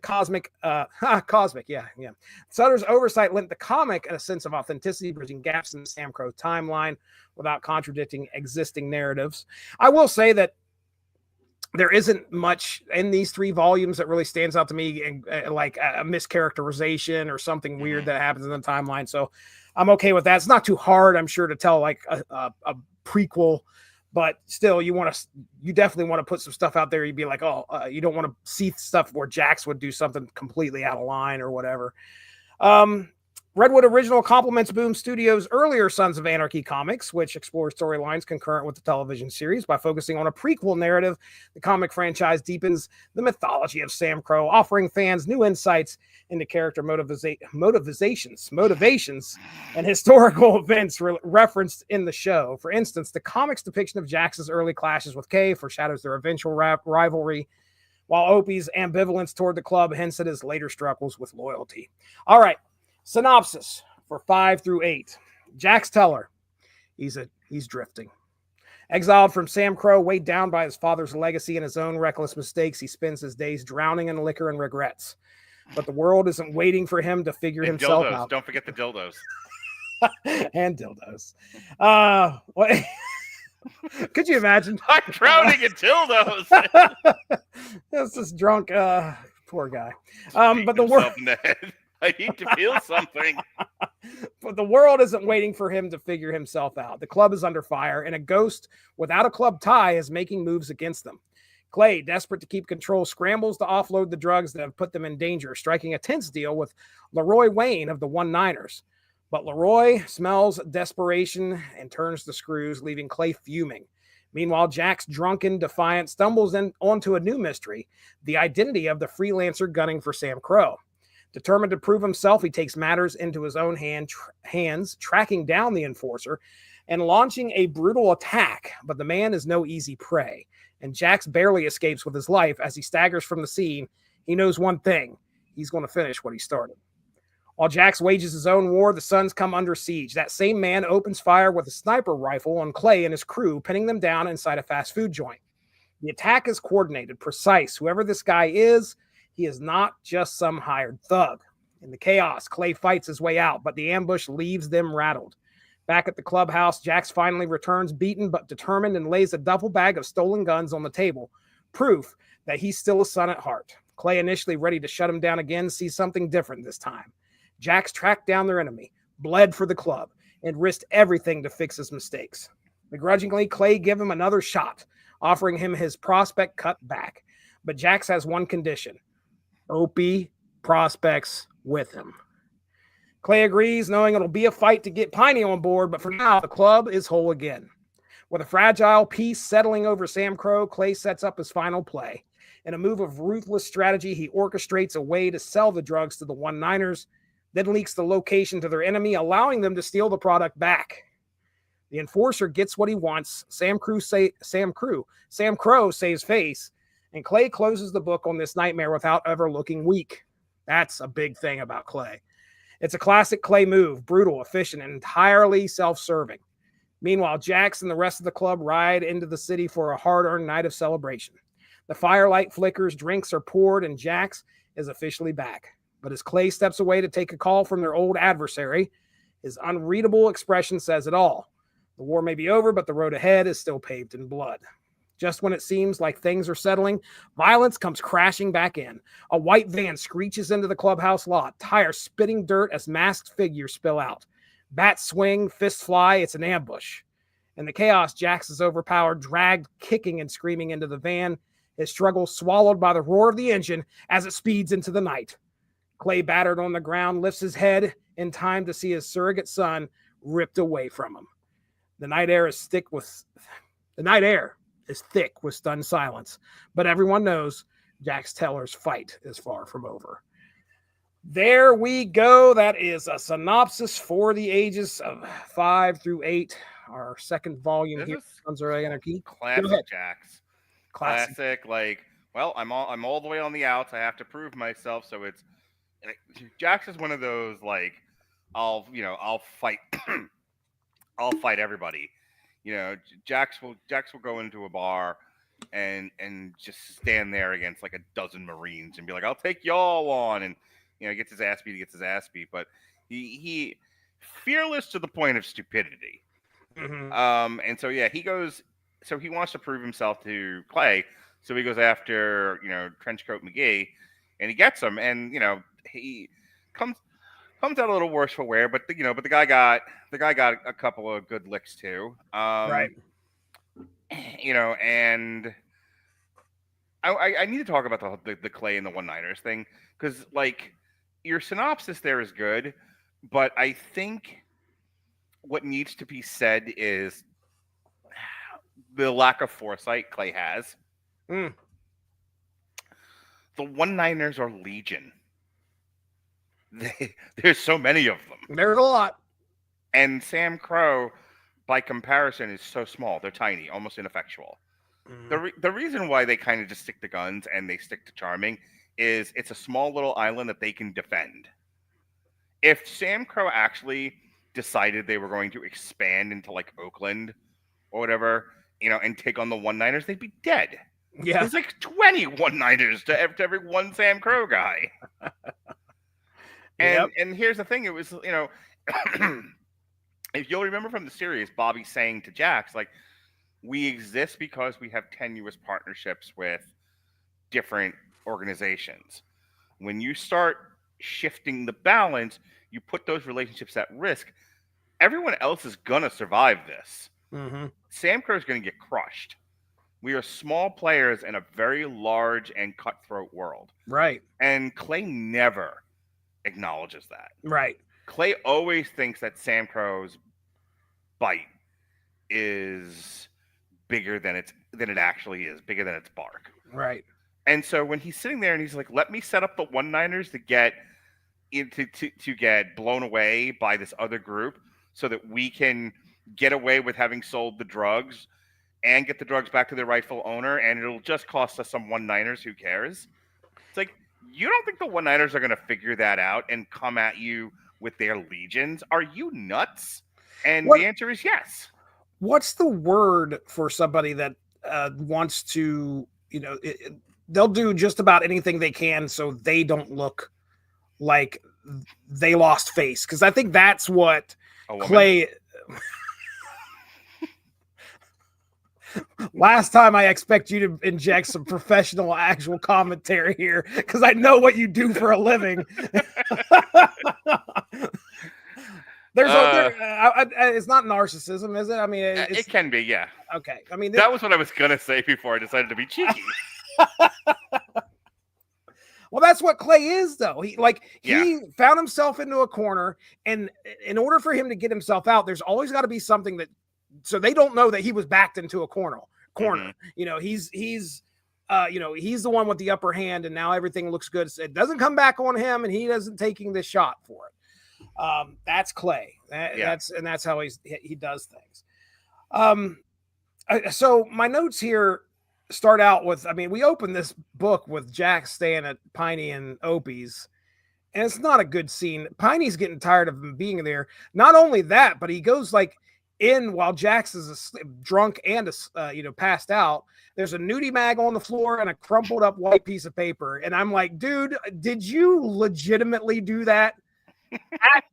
Sutter's oversight lent the comic a sense of authenticity, bridging gaps in the Sam Crow timeline without contradicting existing narratives. I will say that there isn't much in these 3 volumes that really stands out to me, and like a mischaracterization or something weird that happens in the timeline. So I'm okay with that. It's not too hard, I'm sure, to tell like a prequel, but still, you definitely want to put some stuff out there. You'd be like, you don't want to see stuff where Jax would do something completely out of line or whatever. Redwood Original complements Boom Studios' earlier Sons of Anarchy comics, which explore storylines concurrent with the television series. By focusing on a prequel narrative, the comic franchise deepens the mythology of Sam Crow, offering fans new insights into character motivations, and historical events referenced in the show. For instance, the comic's depiction of Jax's early clashes with Kay foreshadows their eventual rivalry, while Opie's ambivalence toward the club hints at his later struggles with loyalty. All right. Synopsis for 5 through 8. Jax Teller, he's drifting. Exiled from Sam Crow, weighed down by his father's legacy and his own reckless mistakes, he spends his days drowning in liquor and regrets. But the world isn't waiting for him to figure himself out. Don't forget the dildos. And dildos. Could you imagine? I'm drowning in dildos. That's this drunk, poor guy. But the world. I need to feel something. But the world isn't waiting for him to figure himself out. The club is under fire, and a ghost without a club tie is making moves against them. Clay, desperate to keep control, scrambles to offload the drugs that have put them in danger, striking a tense deal with Leroy Wayne of the 19ers. But Leroy smells desperation and turns the screws, leaving Clay fuming. Meanwhile, Jax, drunken, defiant, stumbles onto a new mystery, the identity of the freelancer gunning for Sam Crow. Determined to prove himself, he takes matters into his own hands, tracking down the enforcer and launching a brutal attack. But the man is no easy prey, and Jax barely escapes with his life. As he staggers from the scene, he knows one thing: he's going to finish what he started. While Jax wages his own war, the Sons come under siege. That same man opens fire with a sniper rifle on Clay and his crew, pinning them down inside a fast food joint. The attack is coordinated, precise. Whoever this guy is, he is not just some hired thug. In the chaos, Clay fights his way out, but the ambush leaves them rattled. Back at the clubhouse, Jax finally returns, beaten but determined, and lays a duffel bag of stolen guns on the table, proof that he's still a son at heart. Clay, initially ready to shut him down again, sees something different this time. Jax tracked down their enemy, bled for the club, and risked everything to fix his mistakes. Begrudgingly, Clay gives him another shot, offering him his prospect cut back. But Jax has one condition: Opie prospects with him. Clay agrees, knowing it'll be a fight to get Piney on board, but for now, the club is whole again. With a fragile peace settling over Sam Crow, Clay sets up his final play. In a move of ruthless strategy, he orchestrates a way to sell the drugs to the 19ers, then leaks the location to their enemy, allowing them to steal the product back. The enforcer gets what he wants. Sam Crow saves face, and Clay closes the book on this nightmare without ever looking weak. That's a big thing about Clay. It's a classic Clay move, brutal, efficient, and entirely self-serving. Meanwhile, Jax and the rest of the club ride into the city for a hard-earned night of celebration. The firelight flickers, drinks are poured, and Jax is officially back. But as Clay steps away to take a call from their old adversary, his unreadable expression says it all. The war may be over, but the road ahead is still paved in blood. Just when it seems like things are settling, violence comes crashing back in. A white van screeches into the clubhouse lot, tires spitting dirt as masked figures spill out. Bats swing, fists fly, it's an ambush. In the chaos, Jax is overpowered, dragged, kicking and screaming into the van, his struggle swallowed by the roar of the engine as it speeds into the night. Clay, battered on the ground, lifts his head in time to see his surrogate son ripped away from him. The night air is thick with stunned silence, but everyone knows Jax Teller's fight is far from over. There we go. That is a synopsis for the ages of 5 through 8. Our second volume This here, is Sons of Anarchy. classic Jax. Classic. Classic, like, well, I'm all the way on the outs. I have to prove myself. So it's Jax is one of those, like, I'll fight, I'll fight everybody. Jax will go into a bar and just stand there against like a dozen Marines and be like, I'll take y'all on, and gets his ass beat. But he fearless to the point of stupidity. Mm-hmm. And so he wants to prove himself to Clay, so he goes after Trenchcoat McGee, and he gets him, and he comes out a little worse for wear, but the guy got a couple of good licks too. Right. And I need to talk about the Clay and the one-liners thing, because like your synopsis there is good, but I think what needs to be said is the lack of foresight Clay has. Mm. The one-liners are legion. There's so many of them. There's a lot. And Sam Crow, by comparison, is so small. They're tiny, almost ineffectual. Mm. The reason why they kind of just stick to guns and they stick to charming is it's a small little island that they can defend. If Sam Crow actually decided they were going to expand into like Oakland or whatever, and take on the one-liners, they'd be dead. Yeah. There's like 20 one-liners to every one Sam Crow guy. And here's the thing, it was, if you'll remember from the series, Bobby saying to Jax, like, we exist because we have tenuous partnerships with different organizations. When you start shifting the balance, you put those relationships at risk. Everyone else is going to survive this. Mm-hmm. Sam Crow is going to get crushed. We are small players in a very large and cutthroat world. Right. And Clay never acknowledges that. Right. Clay always thinks that Sam Crow's bite is bigger than it actually is, bigger than its bark. Right. And so when he's sitting there and he's like, let me set up the one-liners to get blown away by this other group so that we can get away with having sold the drugs and get the drugs back to their rightful owner, and it'll just cost us some one-liners, who cares? It's like, you don't think the one-liners are going to figure that out and come at you with their legions? Are you nuts? And the answer is yes. What's the word for somebody that wants to, they'll do just about anything they can so they don't look like they lost face? Because I think that's what Clay... Last time, I expect you to inject some professional actual commentary here, because I know what you do for a living. It's not narcissism, is it? I mean, it can be, yeah. Okay. I mean, that was what I was gonna say before I decided to be cheeky. Well, that's what Clay is, though. He found himself into a corner, and in order for him to get himself out, there's always got to be something that, so they don't know that he was backed into a corner. Mm-hmm. He's the one with the upper hand, and now everything looks good. It doesn't come back on him, and he doesn't taking this shot for it. That's Clay. That's how he does things. So my notes here start out with, we open this book with Jack staying at Piney and Opie's, and it's not a good scene. Piney's getting tired of him being there. Not only that, but he goes while Jax is asleep, drunk and passed out. There's a nudie mag on the floor and a crumpled up white piece of paper, and I'm like, dude, did you legitimately do that at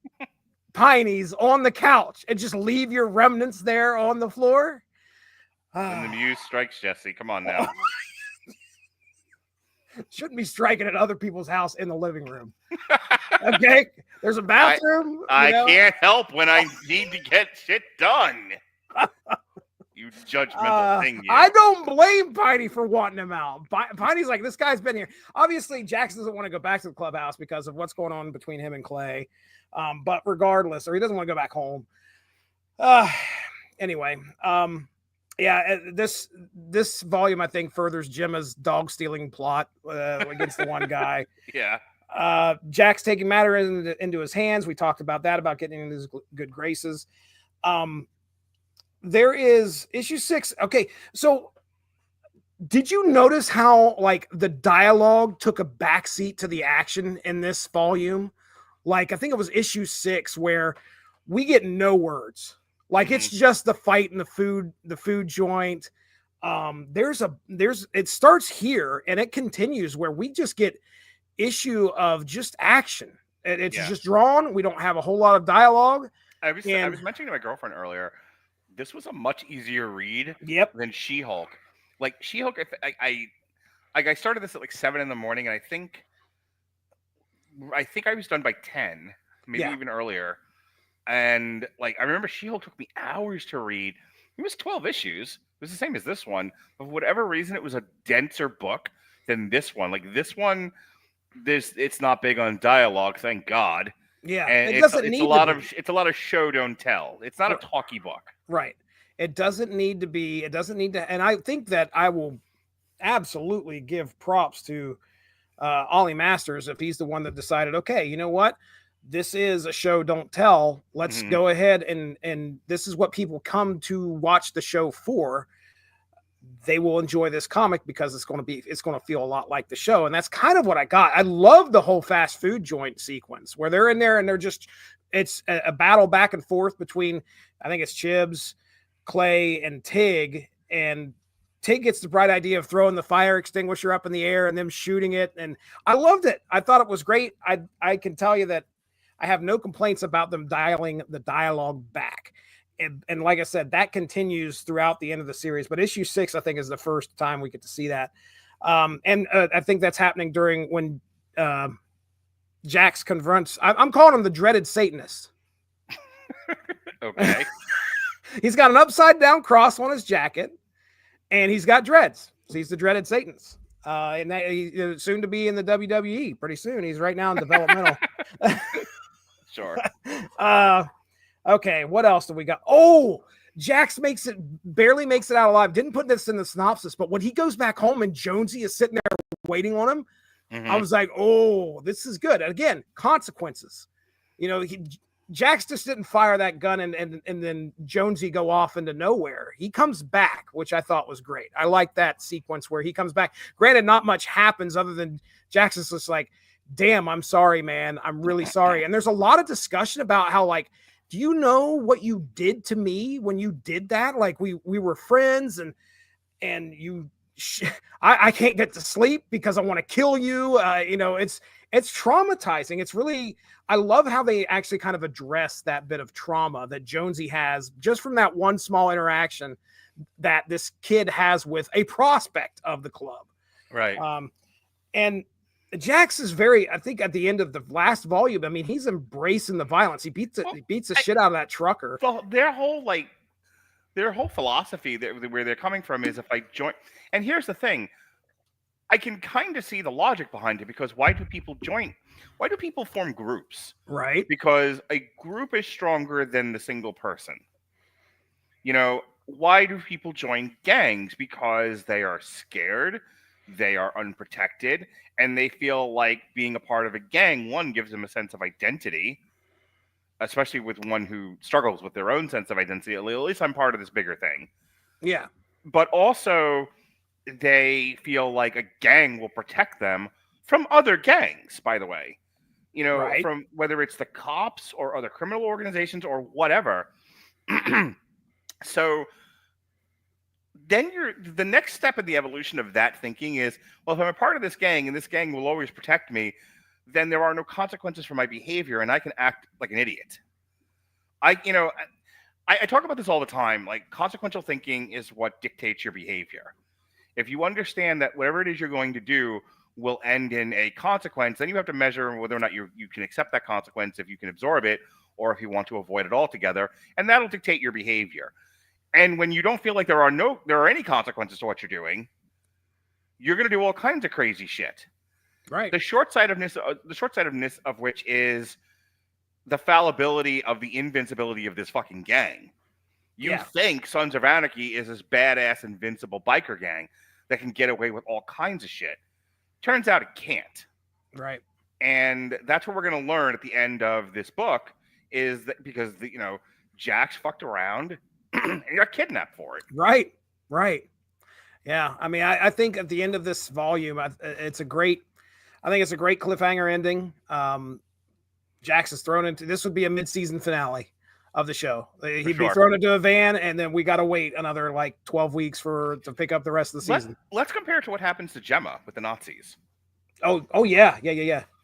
Piney's on the couch and just leave your remnants there on the floor? When the muse strikes, Jesse, come on now. Shouldn't be striking at other people's house in the living room. Okay, there's a bathroom. I can't help when I need to get shit done. You judgmental thing. You. I don't blame Piney for wanting him out. Piney's like, this guy's been here. Obviously, Jackson doesn't want to go back to the clubhouse because of what's going on between him and Clay. But regardless, or he doesn't want to go back home. Anyway, this volume, I think, furthers Gemma's dog stealing plot against the one guy. Yeah. Jack's taking matters into his hands. We talked about that, about getting in his good graces. There is issue 6. Okay, so did you notice how like the dialogue took a backseat to the action in this volume? Like I think it was issue 6 where we get no words. Like it's just the fight in the food joint. It starts here and it continues where we just get issue of just action. It's just drawn. We don't have a whole lot of dialogue. I was mentioning to my girlfriend earlier, this was a much easier read than She-Hulk. Like She-Hulk, I started this at like 7 a.m, and I think I was done by 10, maybe even earlier. And like I remember She-Hulk took me hours to read. It was 12 issues. It was the same as this one. But for whatever reason, it was a denser book than this one. Like this one, it's not big on dialogue, thank God. Yeah, and it's a lot of show don't tell. It's not a talky book. Right. It doesn't need to be. It doesn't need to. And I think that I will absolutely give props to Ollie Masters if he's the one that decided, okay, you know what? This is a show don't tell. Let's go ahead and this is what people come to watch the show for. They will enjoy this comic because it's going to feel a lot like the show. And that's kind of what I got. I love the whole fast food joint sequence where they're in there and it's a battle back and forth between, I think it's Chibs, Clay, and Tig. And Tig gets the bright idea of throwing the fire extinguisher up in the air and them shooting it. And I loved it. I thought it was great. I can tell you that I have no complaints about them dialing the dialogue back. And like I said, that continues throughout the end of the series. But issue 6, I think, is the first time we get to see that. I think that's happening during when Jax confronts. I'm calling him the dreaded Satanist. Okay. He's got an upside down cross on his jacket, and he's got dreads. So he's the dreaded Satanist. And that he's soon to be in the WWE pretty soon. He's right now in developmental. Sure. Okay, what else do we got? Oh, Jax barely makes it out alive. Didn't put this in the synopsis, but when he goes back home and Jonesy is sitting there waiting on him, I was like, oh, this is good. And again, consequences. You know, Jax just didn't fire that gun and then Jonesy go off into nowhere. He comes back, which I thought was great. I like that sequence where he comes back. Granted, not much happens other than Jax is just like, damn, I'm sorry, man. I'm really sorry. And there's a lot of discussion about how, like, do you know what you did to me when you did that? Like we were friends and you, I can't get to sleep because I want to kill you. It's traumatizing. It's really, I love how they actually kind of address that bit of trauma that Jonesy has just from that one small interaction that this kid has with a prospect of the club. Right. And Jax is I think at the end of the last volume, I mean, he's embracing the violence. He beats the shit out of that trucker. Well, their whole philosophy where they're coming from is if I join, and here's the thing, I can kind of see the logic behind it because why do people join? Why do people form groups? Right. Because a group is stronger than the single person. You know, why do people join gangs? Because they are scared, they are unprotected, and they feel like being a part of a gang, one, gives them a sense of identity, especially with one who struggles with their own sense of identity. At least I'm part of this bigger thing. Yeah. But also, they feel like a gang will protect them from other gangs, by the way. You know, from whether it's the cops or other criminal organizations or whatever. So then the next step in the evolution of that thinking is, well, if I'm a part of this gang and this gang will always protect me, then there are no consequences for my behavior and I can act like an idiot. I talk about this all the time. Like, consequential thinking is what dictates your behavior. If you understand that whatever it is you're going to do will end in a consequence, then you have to measure whether or not you can accept that consequence, if you can absorb it, or if you want to avoid it altogether, and that'll dictate your behavior. And when you don't feel like there are any consequences to what you're doing, you're going to do all kinds of crazy shit. Right. The short-sightedness of which is the fallibility of the invincibility of this fucking gang. You think Sons of Anarchy is this badass invincible biker gang that can get away with all kinds of shit. Turns out it can't. Right. And that's what we're going to learn at the end of this book, is that because Jax fucked around and he got kidnapped for it. Right. Yeah. I mean, I think at the end of this volume, it's a great cliffhanger ending. Jax is thrown into, this would be a mid-season finale of the show. He'd be thrown into a van, and then we got to wait another 12 weeks to pick up the rest of the season. Let's compare it to what happens to Gemma with the Nazis. Oh yeah.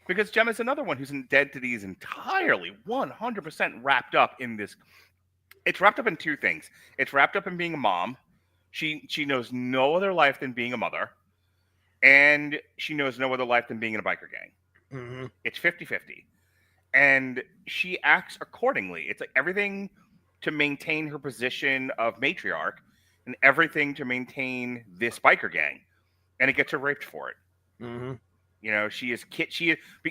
Because Gemma's another one who's dead to these entirely 100% wrapped up in this. It's wrapped up in two things. It's wrapped up in being a mom. She knows no other life than being a mother. And she knows no other life than being in a biker gang. Mm-hmm. It's 50-50. And she acts accordingly. It's like everything to maintain her position of matriarch and everything to maintain this biker gang. And it gets her raped for it. Mm-hmm.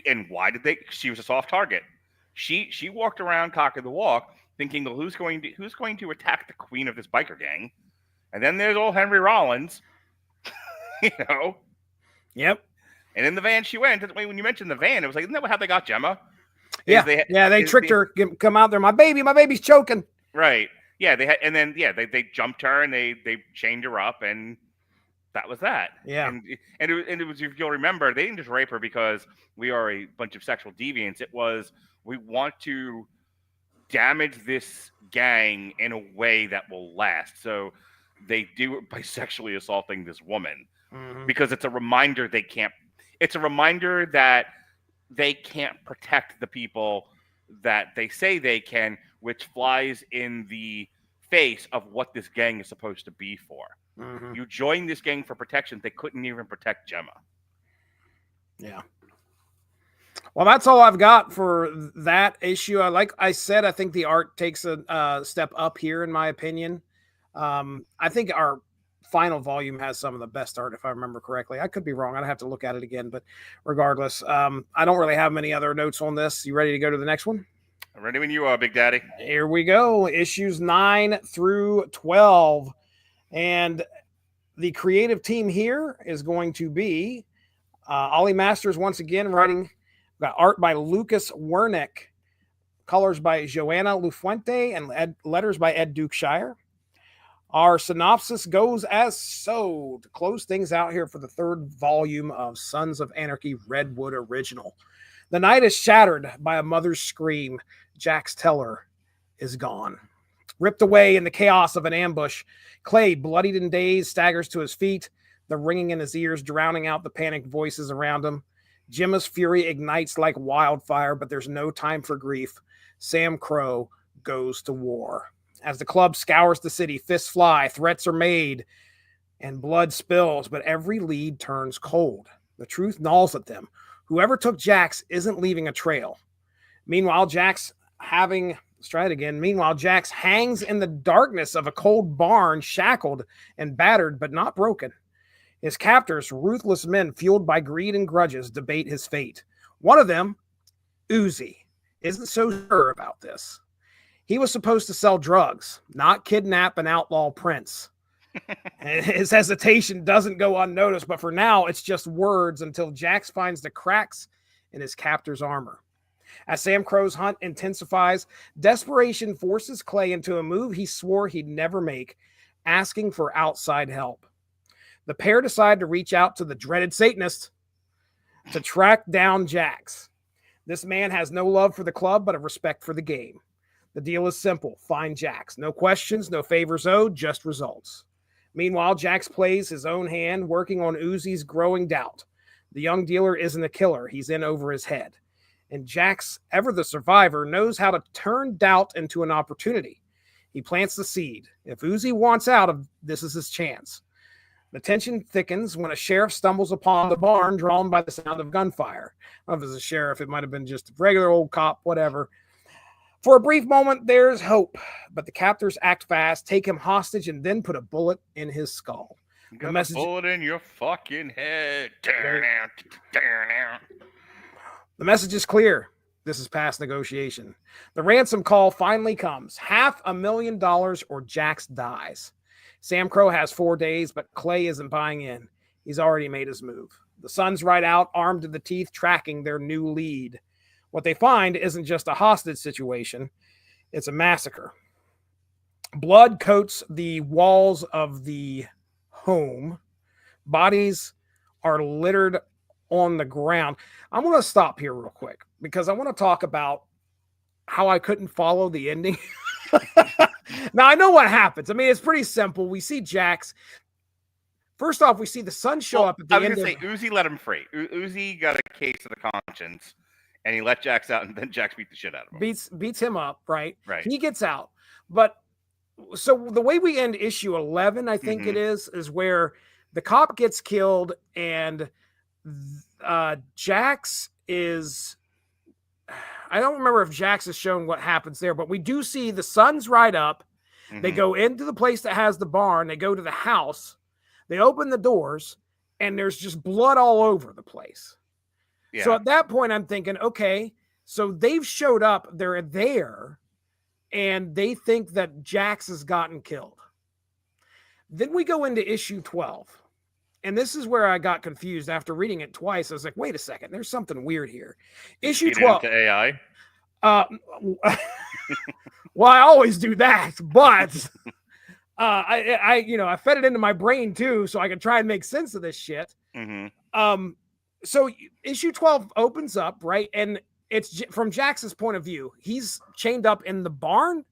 And why did they? She was a soft target. She walked around cock of the walk, thinking, well, who's going to attack the queen of this biker gang? And then there's old Henry Rollins, Yep. And in the van she went. When you mentioned the van, it was like, isn't that how they got Gemma? They tricked her. Come out there, my baby's choking. Right. Yeah, they jumped her and they chained her up, and that was that. Yeah. And it was, if you'll remember, they didn't just rape her because we are a bunch of sexual deviants. It was, we want to damage this gang in a way that will last. So they do it by sexually assaulting this woman, because it's a reminder they can't. It's a reminder that they can't protect the people that they say they can, which flies in the face of what this gang is supposed to be for. Mm-hmm. You join this gang for protection. They couldn't even protect Gemma. Yeah. Well, that's all I've got for that issue. Like I said, I think the art takes a step up here, in my opinion. I think our final volume has some of the best art, if I remember correctly. I could be wrong. I'd have to look at it again, but regardless, I don't really have many other notes on this. You ready to go to the next one? I'm ready when you are, Big Daddy. Here we go. Issues 9 through 12. And the creative team here is going to be Ollie Masters once again writing. We've got art by Lucas Wernick, colors by Joanna Lufuente, and letters by Ed Dukeshire. Our synopsis goes as so. To close things out here for the third volume of Sons of Anarchy Redwood Original. The night is shattered by a mother's scream. Jax Teller is gone. Ripped away in the chaos of an ambush, Clay, bloodied and dazed, staggers to his feet, the ringing in his ears drowning out the panicked voices around him. Gemma's fury ignites like wildfire, but there's no time for grief. Sam Crow goes to war. As the club scours the city, fists fly, threats are made, and blood spills, but every lead turns cold. The truth gnaws at them. Whoever took Jax isn't leaving a trail. Meanwhile, Jax hangs in the darkness of a cold barn, shackled and battered, but not broken. His captors, ruthless men fueled by greed and grudges, debate his fate. One of them, Uzi, isn't so sure about this. He was supposed to sell drugs, not kidnap an outlaw prince. And his hesitation doesn't go unnoticed, but for now, it's just words until Jax finds the cracks in his captor's armor. As Sam Crow's hunt intensifies, desperation forces Clay into a move he swore he'd never make, asking for outside help. The pair decide to reach out to the dreaded Satanist to track down Jax. This man has no love for the club, but a respect for the game. The deal is simple. Find Jax. No questions, no favors owed, just results. Meanwhile, Jax plays his own hand, working on Uzi's growing doubt. The young dealer isn't a killer. He's in over his head. And Jax, ever the survivor, knows how to turn doubt into an opportunity. He plants the seed. If Uzi wants out of this, is his chance. The tension thickens when a sheriff stumbles upon the barn drawn by the sound of gunfire. I don't know if it's a sheriff. It might have been just a regular old cop, whatever. For a brief moment, there's hope, but the captors act fast, take him hostage, and then put a bullet in his skull. The message... bullet in your fucking head. The message is clear. This is past negotiation. The ransom call finally comes. $500,000 or Jax dies. Sam Crow has 4 days, but Clay isn't buying in. He's already made his move. The Sons ride out, armed to the teeth, tracking their new lead. What they find isn't just a hostage situation. It's a massacre. Blood coats the walls of the home. Bodies are littered on the ground. I'm going to stop here real quick because I want to talk about how I couldn't follow the ending. Now, I know what happens. I mean, it's pretty simple. We see Jax. First off, we see the Sons show up at the end. I was going to say, Uzi let him free. Uzi got a case of the conscience. And he let Jax out, and then Jax beat the shit out of him. Beats him up, right? Right. He gets out. But so the way we end issue 11, I think it is where the cop gets killed, and Jax is... I don't remember if Jax is shown what happens there, but we do see the Sons ride up. They go into the place that has the barn. They go to the house. They open the doors, and there's just blood all over the place. Yeah. So at that point, I'm thinking, okay, so they've showed up, they're there, and they think that Jax has gotten killed. Then we go into issue 12, and this is where I got confused after reading it twice. I was like, wait a second, there's something weird here. Issue 12. Into AI? Well, I always do that, but I fed it into my brain too, so I could try and make sense of this shit. So issue 12 opens up, right? And it's from Jax's point of view. He's chained up in the barn,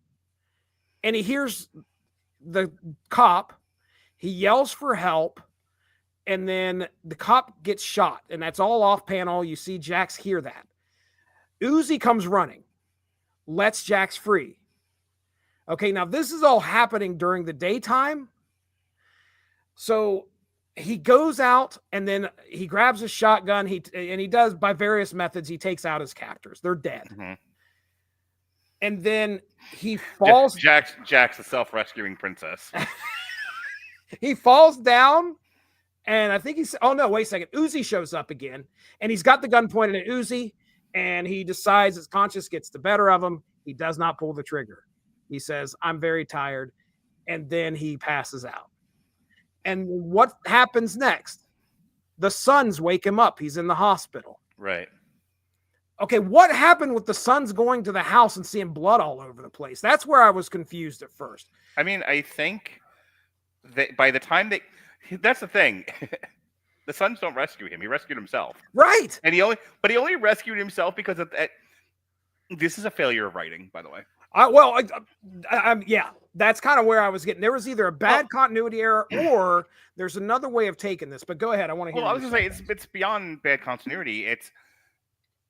and he hears the cop. He yells for help, and then the cop gets shot, and that's all off panel. You see Jax hear that. Uzi comes running, lets Jax free. Okay, now this is all happening during the daytime. So he goes out, and then he grabs a shotgun. He does, by various methods, he takes out his captors. They're dead. And then he falls. Jax, the self-rescuing princess. He falls down, and I think he's. Oh no! Wait a second. Uzi shows up again, and he's got the gun pointed at Uzi, and he decides his conscience gets the better of him. He does not pull the trigger. He says, "I'm very tired," and then he passes out. And what happens next? The Sons wake him up. He's in the hospital. Right. Okay, what happened with the Sons going to the house and seeing blood all over the place? That's where I was confused at first. I mean, I think that by the time that's the thing. The Sons don't rescue him. He rescued himself. Right. And he only rescued himself because of that. This is a failure of writing, by the way. Yeah, that's kind of where I was getting. There was either a bad continuity error or there's another way of taking this. But go ahead. I want to hear. Well, I was going to say it's beyond bad continuity. It's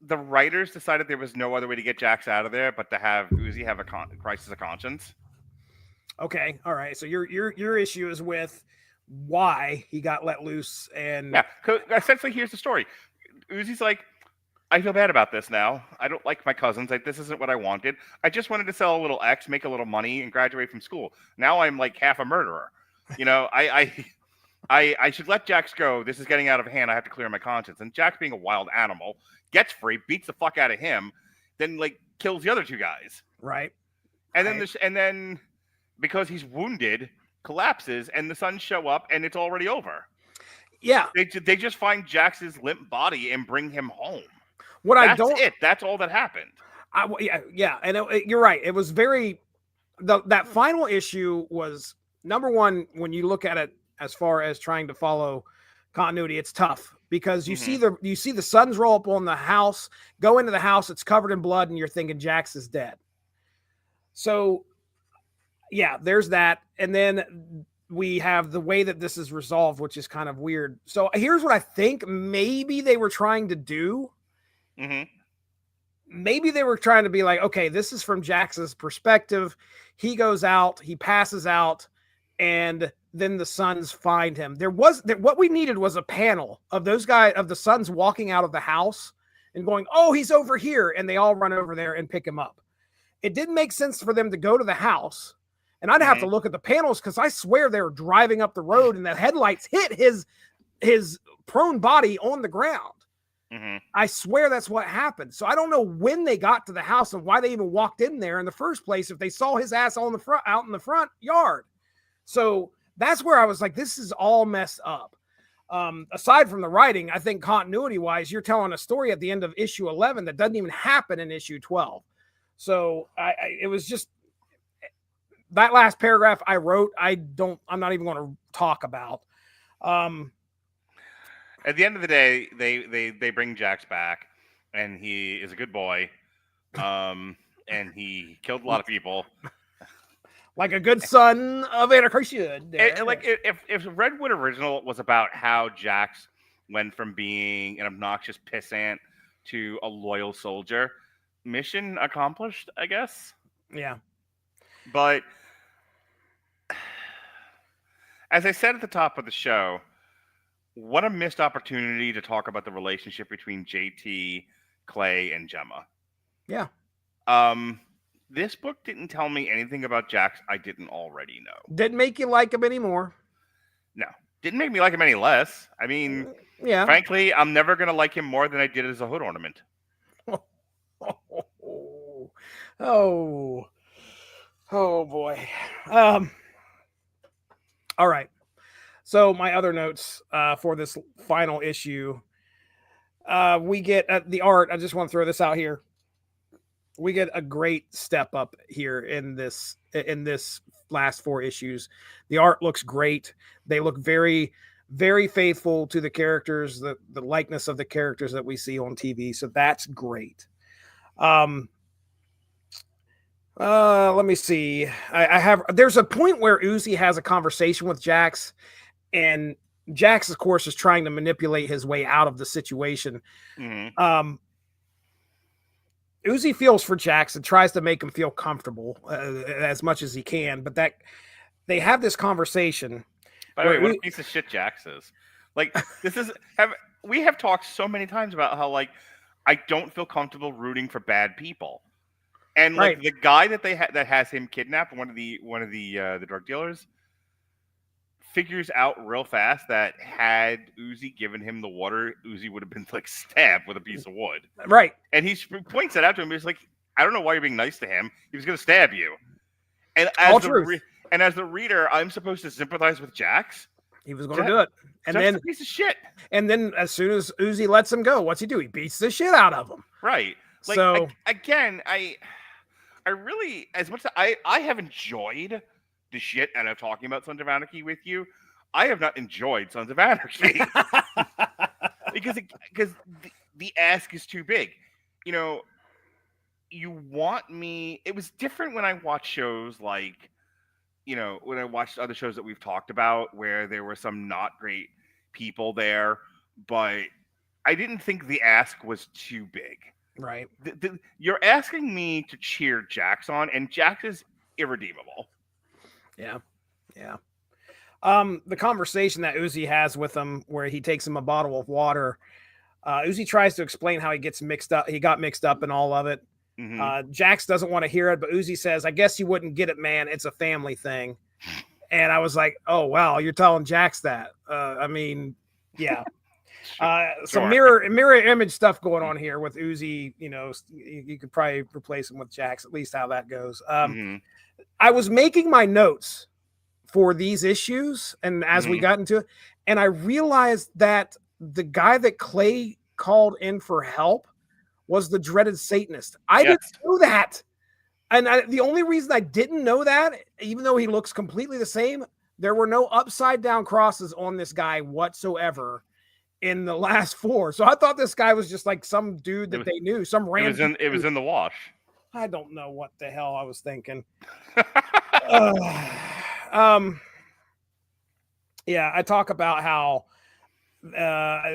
the writers decided there was no other way to get Jax out of there but to have Uzi have a crisis of conscience. Okay, all right. So your issue is with why he got let loose, and essentially here's the story. Uzi's like, I feel bad about this now. I don't like my cousins. Like, this isn't what I wanted. I just wanted to sell a little X, make a little money, and graduate from school. Now I'm like half a murderer. You know, I should let Jax go. This is getting out of hand. I have to clear my conscience. And Jax, being a wild animal, gets free, beats the fuck out of him, then like kills the other two guys. Right. And then because he's wounded, collapses, and the Sons show up, and it's already over. Yeah. They just find Jax's limp body and bring him home. That's all that happened. Yeah. And you're right. It was that final issue was, number one, when you look at it as far as trying to follow continuity, it's tough because you see the Sons roll up on the house, go into the house, it's covered in blood, and you're thinking Jax is dead. So, yeah, there's that. And then we have the way that this is resolved, which is kind of weird. So here's what I think maybe they were trying to do. Mm-hmm. Maybe they were trying to be like, okay, this is from Jax's perspective. He goes out, he passes out, and then the Sons find him. What we needed was a panel of those guys, of the Sons walking out of the house and going, oh, he's over here. And they all run over there and pick him up. It didn't make sense for them to go to the house. And I'd have to look at the panels because I swear they were driving up the road and the headlights hit his prone body on the ground. Mm-hmm. I swear that's what happened. So I don't know when they got to the house and why they even walked in there in the first place if they saw his ass out in the front yard. So that's where I was like, this is all messed up. Aside from the writing, I think continuity-wise, you're telling a story at the end of issue 11 that doesn't even happen in issue 12. So it was just that last paragraph I wrote. I'm not even going to talk about. At the end of the day, they bring Jax back, and he is a good boy, and he killed a lot of people, like a good son of Anarchy should. Like if Redwood original was about how Jax went from being an obnoxious pissant to a loyal soldier, mission accomplished, I guess. Yeah, but as I said at the top of the show, what a missed opportunity to talk about the relationship between JT, Clay, and Gemma. Yeah. This book didn't tell me anything about Jax I didn't already know. Didn't make you like him anymore. No. Didn't make me like him any less. I mean, yeah. Frankly, I'm never going to like him more than I did as a hood ornament. Oh boy. All right. So my other notes for this final issue, we get the art. I just want to throw this out here. We get a great step up here in this last 4 issues. The art looks great. They look very, very faithful to the characters, the likeness of the characters that we see on TV. So that's great. Let me see. There's a point where Uzi has a conversation with Jax, and Jax, of course, is trying to manipulate his way out of the situation. Mm-hmm. Uzi feels for Jax and tries to make him feel comfortable as much as he can, but that they have this conversation. By the way, what a piece of shit Jax is. Like, we have talked so many times about how, like, I don't feel comfortable rooting for bad people. And like right. The guy that that has him kidnapped, one of the drug dealers, figures out real fast that had Uzi given him the water, Uzi would have been like stabbed with a piece of wood. Right. And he points that out to him. He's like, I don't know why you're being nice to him. He was going to stab you. And as the reader, I'm supposed to sympathize with Jax. He was going to do it. And Jax then a piece of shit. And then as soon as Uzi lets him go, what's he do? He beats the shit out of him. Right. Like, so again, I really, as much as I have enjoyed the shit out of talking about Sons of Anarchy with you, I have not enjoyed Sons of Anarchy because the ask is too big. You know, you want me. It was different when I watched shows like, you know, when I watched other shows that we've talked about where there were some not great people there, but I didn't think the ask was too big. Right. You're asking me to cheer Jax on, and Jax is irredeemable. Yeah. Yeah. The conversation that Uzi has with him where he takes him a bottle of water, Uzi tries to explain how he gets mixed up. He got mixed up in all of it. Mm-hmm. Jax doesn't want to hear it, but Uzi says, I guess you wouldn't get it, man. It's a family thing. And I was like, oh, wow, you're telling Jax that. I mean, yeah. Some mirror image stuff going on here with Uzi. You know, you could probably replace him with Jax, at least how that goes. I was making my notes for these issues, and as we got into it, and I realized that the guy that Clay called in for help was the dreaded Satanist. I didn't know that. And the only reason I didn't know that, even though he looks completely the same, there were no upside down crosses on this guy whatsoever in the last 4. So I thought this guy was just like some dude that they knew, some random. It was in the wash. I don't know what the hell I was thinking. um, yeah, I talk about how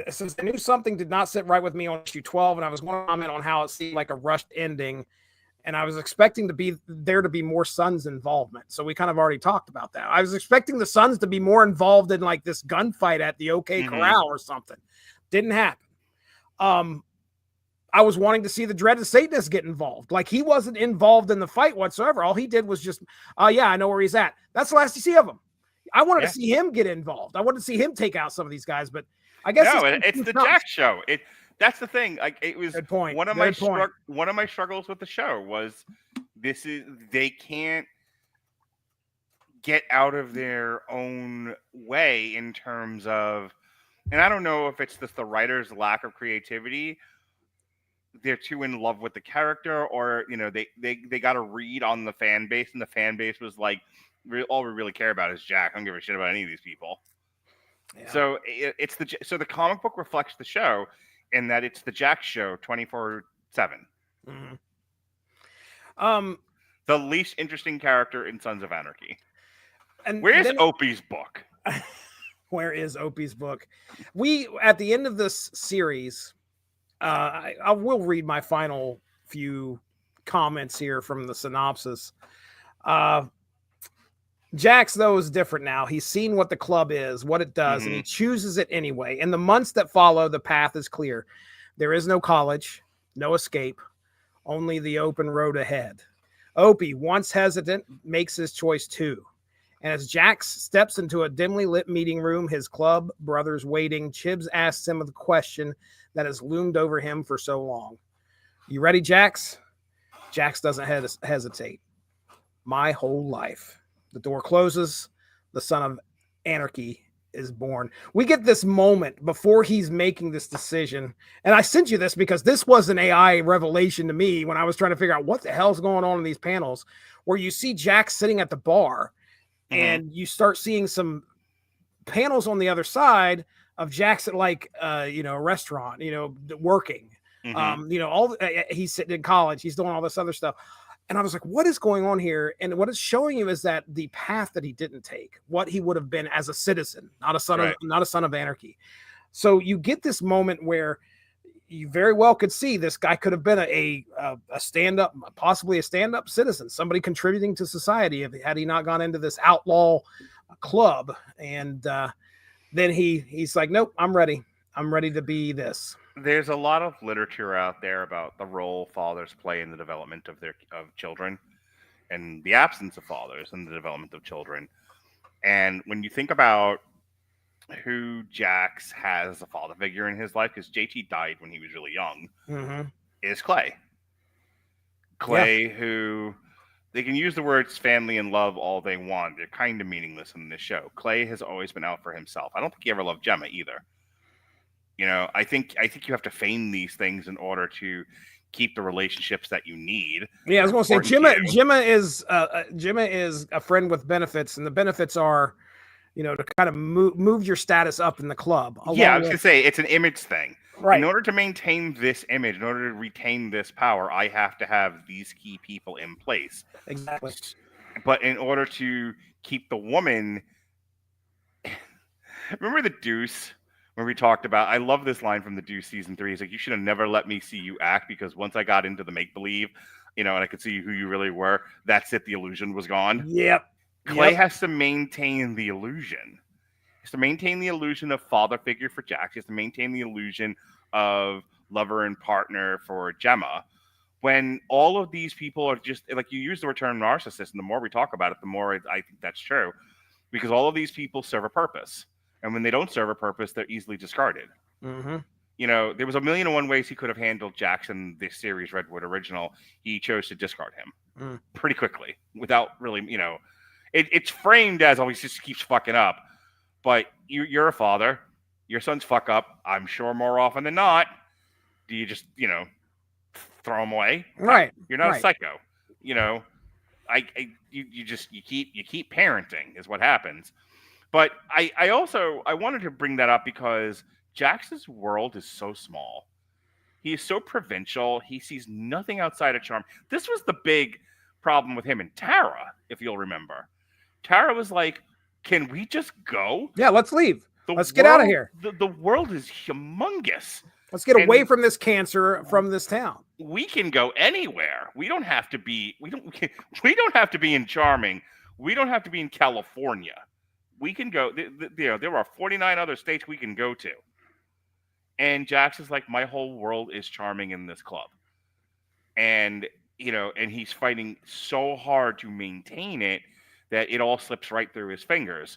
since I knew something did not sit right with me on issue 12, and I was going to comment on how it seemed like a rushed ending, and I was expecting to be more Sons involvement. So we kind of already talked about that. I was expecting the Sons to be more involved in like this gunfight at the OK Corral or something. Didn't happen. I was wanting to see the Dreaded Satanist get involved. Like, he wasn't involved in the fight whatsoever. All he did was just, yeah, I know where he's at. That's the last you see of him. I wanted to see him get involved. I wanted to see him take out some of these guys, but I guess it's the Jack show. That's the thing. Like, it was good point. One of my struggles with the show was they can't get out of their own way in terms of, and I don't know if it's just the writer's lack of creativity. They're too in love with the character, or they got a read on the fan base, and the fan base was like, all we really care about is Jack. I don't give a shit about any of these people. Yeah. So so the comic book reflects the show in that it's the Jack show 24/7. Mm-hmm. The least interesting character in Sons of Anarchy. And where's Opie's book? Where is Opie's book? We, at the end of this series, I will read my final few comments here from the synopsis. Jax, though, is different now. He's seen what the club is, what it does, and he chooses it anyway. In the months that follow, the path is clear. There is no college, no escape, only the open road ahead. Opie, once hesitant, makes his choice too. And as Jax steps into a dimly lit meeting room, his club brothers waiting, Chibs asks him the question that has loomed over him for so long. You ready, Jax? Jax doesn't hesitate. My whole life. The door closes. The Son of Anarchy is born. We get this moment before he's making this decision. And I sent you this because this was an AI revelation to me when I was trying to figure out what the hell's going on in these panels, where you see Jax sitting at the bar and you start seeing some panels on the other side of Jax at like, a restaurant, working, he's sitting in college, he's doing all this other stuff. And I was like, what is going on here? And what it's showing you is that the path that he didn't take, what he would have been as a citizen, not a son of Anarchy. So you get this moment where you very well could see this guy could have been a stand-up, possibly a stand-up citizen, somebody contributing to society had he not gone into this outlaw club. And then he's like, nope, I'm ready. I'm ready to be this. There's a lot of literature out there about the role fathers play in the development of children, and the absence of fathers in the development of children. And when you think about who Jax has as a father figure in his life, because JT died when he was really young, is Clay. Who they can use the words family and love all they want. They're kind of meaningless in this show. Clay has always been out for himself. I don't think he ever loved Gemma either. I think you have to feign these things in order to keep the relationships that you need. Yeah, I was going to say Gemma is a friend with benefits, and the benefits are, to kind of move your status up in the club. Yeah, I was going to say it's an image thing. Right. In order to maintain this image, in order to retain this power, I have to have these key people in place. Exactly. But in order to keep the woman, remember the Deuce? When we talked about, I love this line from the Deuce season 3. He's like, you should have never let me see you act, because once I got into the make-believe, and I could see who you really were, that's it. The illusion was gone. Yep. Clay has to maintain the illusion. He has to maintain the illusion of father figure for Jack. He has to maintain the illusion of lover and partner for Gemma. When all of these people are just, like, you use the term narcissist, and the more we talk about it, the more I think that's true. Because all of these people serve a purpose. And when they don't serve a purpose, they're easily discarded. There was 1,000,001 ways he could have handled Jackson this series, Redwood original. He chose to discard him pretty quickly without really, it's framed as, oh, he just keeps fucking up. But you're a father. Your sons fuck up, I'm sure, more often than not. Do you just, throw them away? Right. You're not a psycho. You keep parenting is what happens. But I wanted to bring that up because Jax's world is so small. He is so provincial. He sees nothing outside of charm. This was the big problem with him and Tara, if you'll remember. Tara was like, can we just go? Yeah, let's leave. The Let's get out of world- here. The world is humongous. Let's get away And- from this cancer, from this town. We can go anywhere. We don't have to be we don't have to be in Charming. We don't have to be in California. We can go there are 49 other states we can go to. And Jax is like, my whole world is Charming in this club. And and he's fighting so hard to maintain it that it all slips right through his fingers.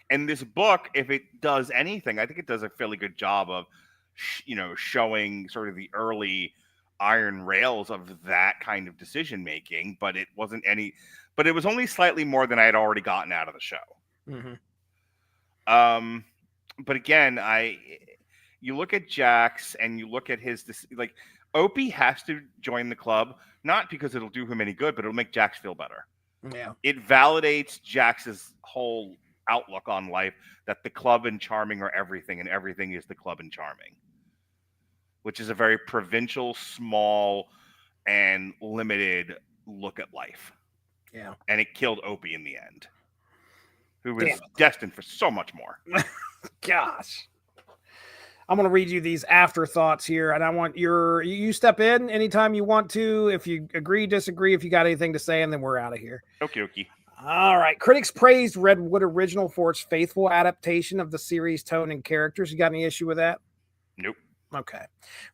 And this book, if it does anything, I think it does a fairly good job of showing sort of the early iron rails of that kind of decision making, but it was only slightly more than I had already gotten out of the show. Mm-hmm. But again, you look at Jax and you look at like Opie has to join the club, not because it'll do him any good, but it'll make Jax feel better. Yeah. It validates Jax's whole outlook on life, that the club and Charming are everything, and everything is the club and Charming, which is a very provincial, small, and limited look at life. Yeah. And it killed Opie in the end, who was destined for so much more. Gosh. I'm going to read you these afterthoughts here, and I want you step in anytime you want to. If you agree, disagree, if you got anything to say, and then we're out of here. Okay. All right. Critics praised Redwood original for its faithful adaptation of the series' tone and characters. You got any issue with that? Nope. Okay.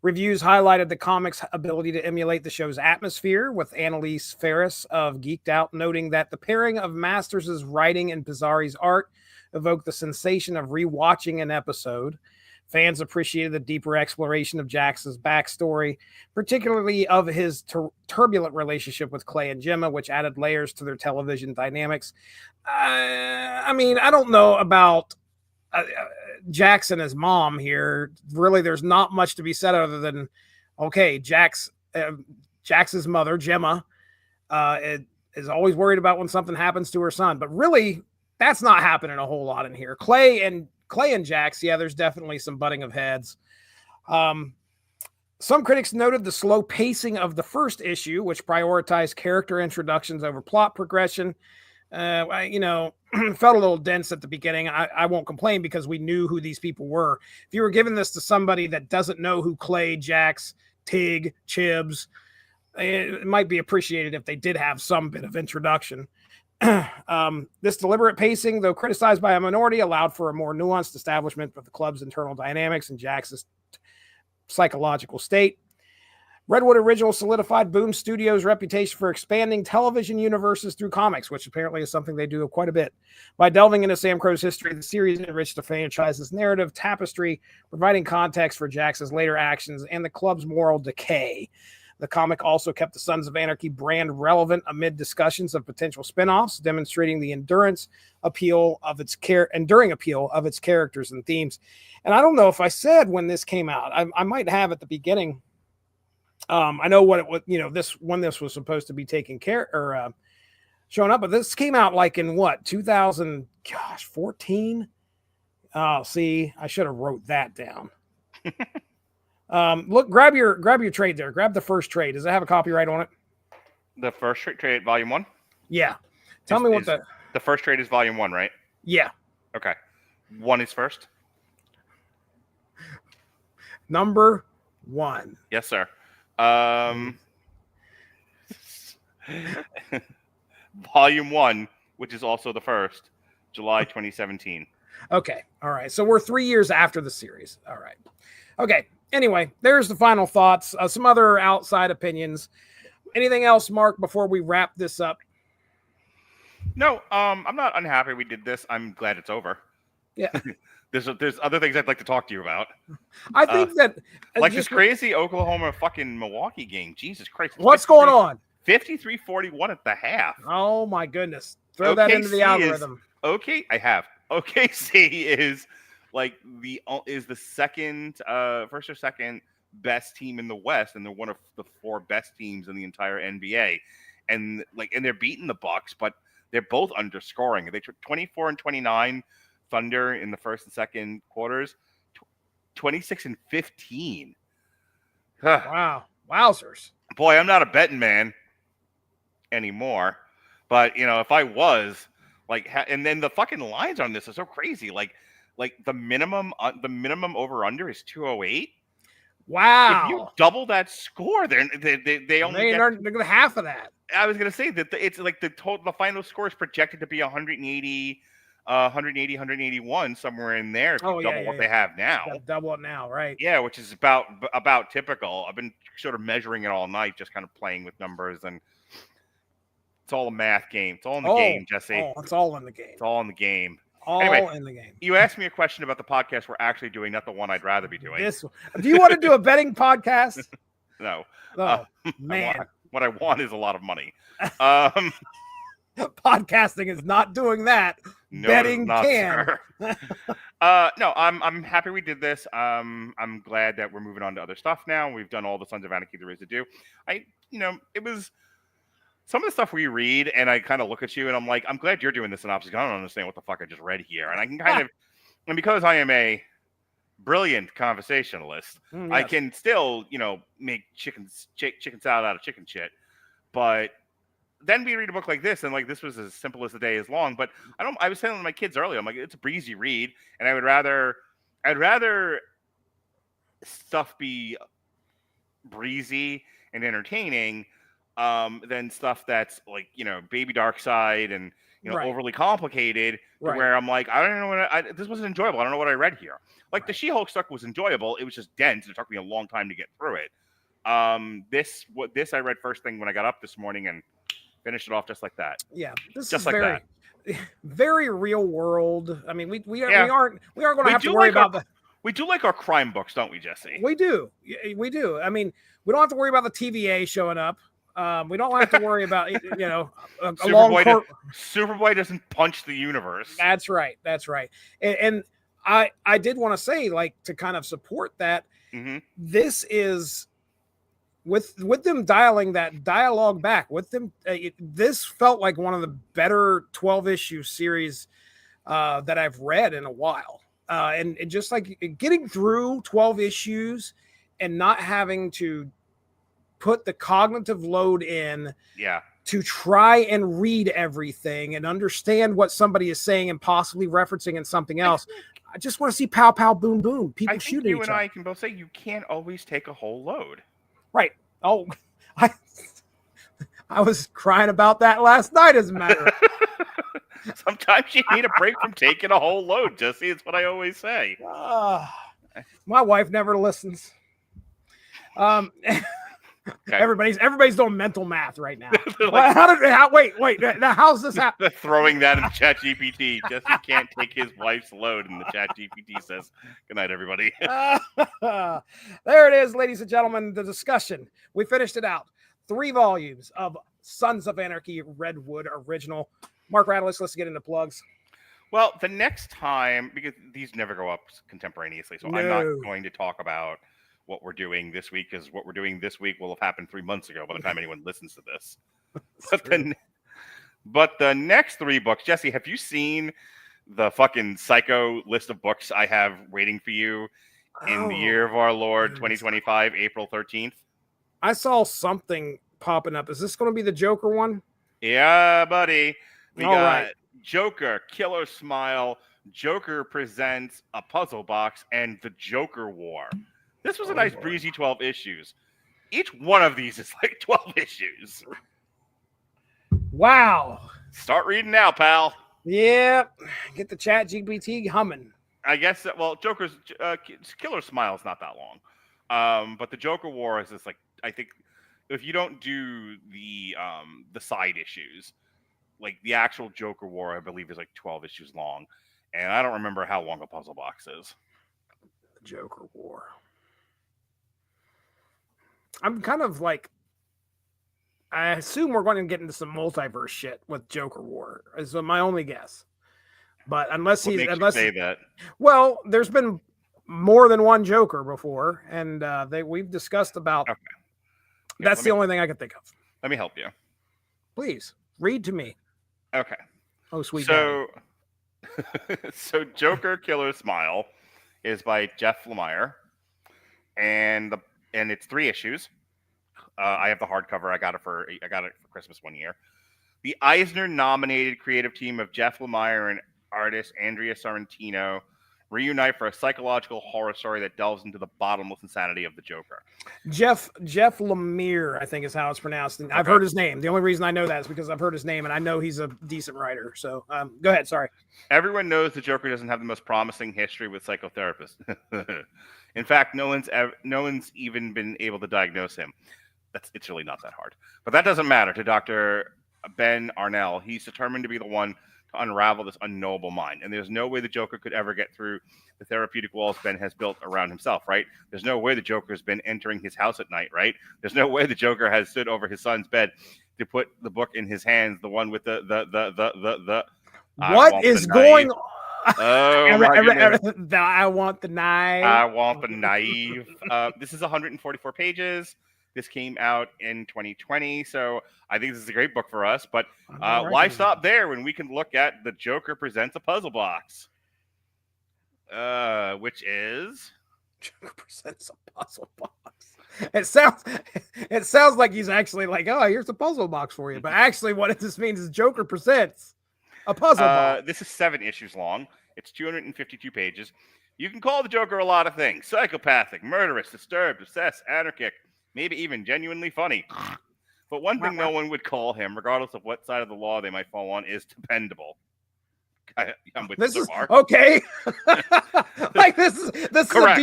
Reviews highlighted the comic's ability to emulate the show's atmosphere, with Annalise Ferris of Geeked Out noting that the pairing of Masters' writing and Pizzari's art evoked the sensation of rewatching an episode. Fans appreciated the deeper exploration of Jax's backstory, particularly of his turbulent relationship with Clay and Gemma, which added layers to their television dynamics. I mean, I don't know about Jax and his mom here. Really, there's not much to be said other than, okay, Jax's mother, Gemma, is always worried about when something happens to her son. But really, that's not happening a whole lot in here. Clay and Jax, yeah, there's definitely some butting of heads. Some critics noted the slow pacing of the first issue, which prioritized character introductions over plot progression. Felt a little dense at the beginning. I won't complain because we knew who these people were. If you were giving this to somebody that doesn't know who Clay, Jax, Tig, Chibs, it might be appreciated if they did have some bit of introduction. This deliberate pacing, though criticized by a minority, allowed for a more nuanced establishment of the club's internal dynamics and Jax's psychological state. Redwood original solidified Boom Studios' reputation for expanding television universes through comics, which apparently is something they do quite a bit. By delving into Sam Crow's history, the series enriched the franchise's narrative tapestry, providing context for Jax's later actions and the club's moral decay. The comic also kept the Sons of Anarchy brand relevant amid discussions of potential spinoffs, demonstrating the enduring appeal of its characters and themes. And I don't know if I said when this came out. I might have at the beginning. I know what it was. When this was supposed to be taking care or showing up, but this came out like in what 2014. Oh, see, I should have wrote that down. Look, grab your trade there. Grab the first trade. Does it have a copyright on it? The first trade, volume 1? Yeah. Tell me what the first trade is volume 1, right? Yeah. Okay. 1 is first? Number 1. Yes, sir. Volume 1, which is also the first, July 2017. Okay. All right. So we're 3 years after the series. All right. Okay. Anyway, there's the final thoughts. Some other outside opinions. Anything else, Mark, before we wrap this up? No, I'm not unhappy we did this. I'm glad it's over. Yeah. There's other things I'd like to talk to you about. I think that like this crazy Oklahoma fucking Milwaukee game. Jesus Christ. What's going on? 53-41 at the half. Oh my goodness. Throw that into the algorithm. OKC is like the second first or second best team in the West, and they're one of the 4 best teams in the entire NBA. And they're beating the Bucks, but they're both underscoring. They took 24 and 29 Thunder in the first and second quarters, 26 and 15. Wow. Wowzers. Boy, I'm not a betting man anymore. But, if I was, like, and then the fucking lines on this are so crazy. Like the minimum over under is 208. If you Wow. double that score, they only get. They're gonna half of that. I was gonna say that it's like the final score is projected to be 180, 181, somewhere in there. If you double what they have now, double it now, right? Yeah, which is about typical. I've been sort of measuring it all night, just kind of playing with numbers, and it's all a math game. It's all in the game, Jesse. Oh, it's all in the game. It's all in the game. Anyway, in the game. You asked me a question about the podcast we're actually doing, not the one I'd rather be doing. Do you want to do a betting podcast? No. Oh, man. What I want is a lot of money. Podcasting is not doing that. No, betting not, can. No, I'm happy we did this. I'm glad that we're moving on to other stuff now. We've done all the Sons of Anarchy there is to do. It was some of the stuff we read, and I kind of look at you, and I'm like, I'm glad you're doing this synopsis. I don't understand what the fuck I just read here, and I can kind of, and because I am a brilliant conversationalist, yes. I can still, make chicken salad out of chicken shit. But then we read a book like this, and like this was as simple as the day is long. But I was telling my kids earlier, I'm like, it's a breezy read, and I'd rather stuff be breezy and entertaining than stuff that's like, baby dark side and overly complicated, where I'm like, I don't know this wasn't enjoyable. I don't know what I read here. Like the She-Hulk stuff was enjoyable. It was just dense. It took me a long time to get through it. This I read first thing when I got up this morning and finished it off just like that. Yeah, this just is like very, that. Very real world. I mean, we aren't going to have to worry about We do like our crime books, don't we, Jesse? We do. I mean, we don't have to worry about the TVA showing up. We don't have to worry about Superboy doesn't punch the universe. That's right. And I did want to say, like, to kind of support that, this is with them dialing that dialogue back with them. This felt like one of the better 12-issue series that I've read in a while. And just like getting through 12 issues and not having to put the cognitive load in to try and read everything and understand what somebody is saying and possibly referencing in something else. I just want to see pow, pow, boom, boom. People shooting each other. You and I can both say you can't always take a whole load. Right. Oh, I was crying about that last night, as a matter of Sometimes you need a break from taking a whole load, Jesse. It's what I always say. My wife never listens. Okay. Everybody's doing mental math right now. Like, wait. Now, how's this happen? Throwing that in the chat GPT. Jesse can't take his wife's load, and the chat GPT says, "Good night, everybody." There it is, ladies and gentlemen. The discussion. We finished it out. 3 volumes of Sons of Anarchy Redwood original. Mark Radulich, let's get into plugs. Well, the next time, because these never go up contemporaneously, so I'm not going to talk about what we're doing this week, because what we're doing this week will have happened 3 months ago by the time anyone listens to this. But the next 3 books, Jesse, have you seen the fucking psycho list of books I have waiting for you in the year of our Lord 2025, April 13th? I saw something popping up. Is this going to be the Joker one? Yeah, buddy. We got right. Joker, Killer Smile, Joker Presents, a Puzzle Box, and the Joker War. This was a nice breezy 12 issues. Each one of these is like 12 issues. Wow. Start reading now, pal. Yep. Get the chat GPT humming. I guess that, Joker's Killer Smile is not that long. But the Joker War is just like, I think if you don't do the side issues, like the actual Joker War, I believe is like 12 issues long. And I don't remember how long a puzzle box is. The Joker War. I'm kind of like, I assume we're going to get into some multiverse shit with Joker War. Is my only guess. But unless what he's makes you say that. Well, there's been more than one Joker before, and we've discussed about. Okay. Yeah, that's the only thing I can think of. Let me help you. Please read to me. Okay. Oh, sweet. So Joker Killer Smile is by Jeff Lemire, and and it's 3 issues. I have the hardcover. I got it for Christmas one year. The Eisner-nominated creative team of Jeff Lemire and artist Andrea Sorrentino reunite for a psychological horror story that delves into the bottomless insanity of the Joker. Jeff Lemire, I think is how it's pronounced. And I've heard his name. The only reason I know that is because I've heard his name, and I know he's a decent writer. So go ahead. Sorry. Everyone knows the Joker doesn't have the most promising history with psychotherapists. In fact, no one's even been able to diagnose him. It's really not that hard. But that doesn't matter to Dr. Ben Arnell. He's determined to be the one to unravel this unknowable mind. And there's no way the Joker could ever get through the therapeutic walls Ben has built around himself, right? There's no way the Joker's been entering his house at night, right? There's no way the Joker has stood over his son's bed to put the book in his hands, the one with the what is going on? Oh, my goodness. I want the knife. I want the knife. This is 144 pages. This came out in 2020, so I think this is a great book for us. But why stop there when we can look at The Joker Presents a Puzzle Box? Which is... Joker Presents a Puzzle Box. It sounds like he's actually like, oh, here's a puzzle box for you. But actually what this means is Joker Presents a Puzzle Box. This is 7 issues long. It's 252 pages. You can call the Joker a lot of things. Psychopathic, murderous, disturbed, obsessed, anarchic, maybe even genuinely funny. But one thing no one would call him, regardless of what side of the law they might fall on, is dependable. I'm with this you is so far. Okay. Like this is a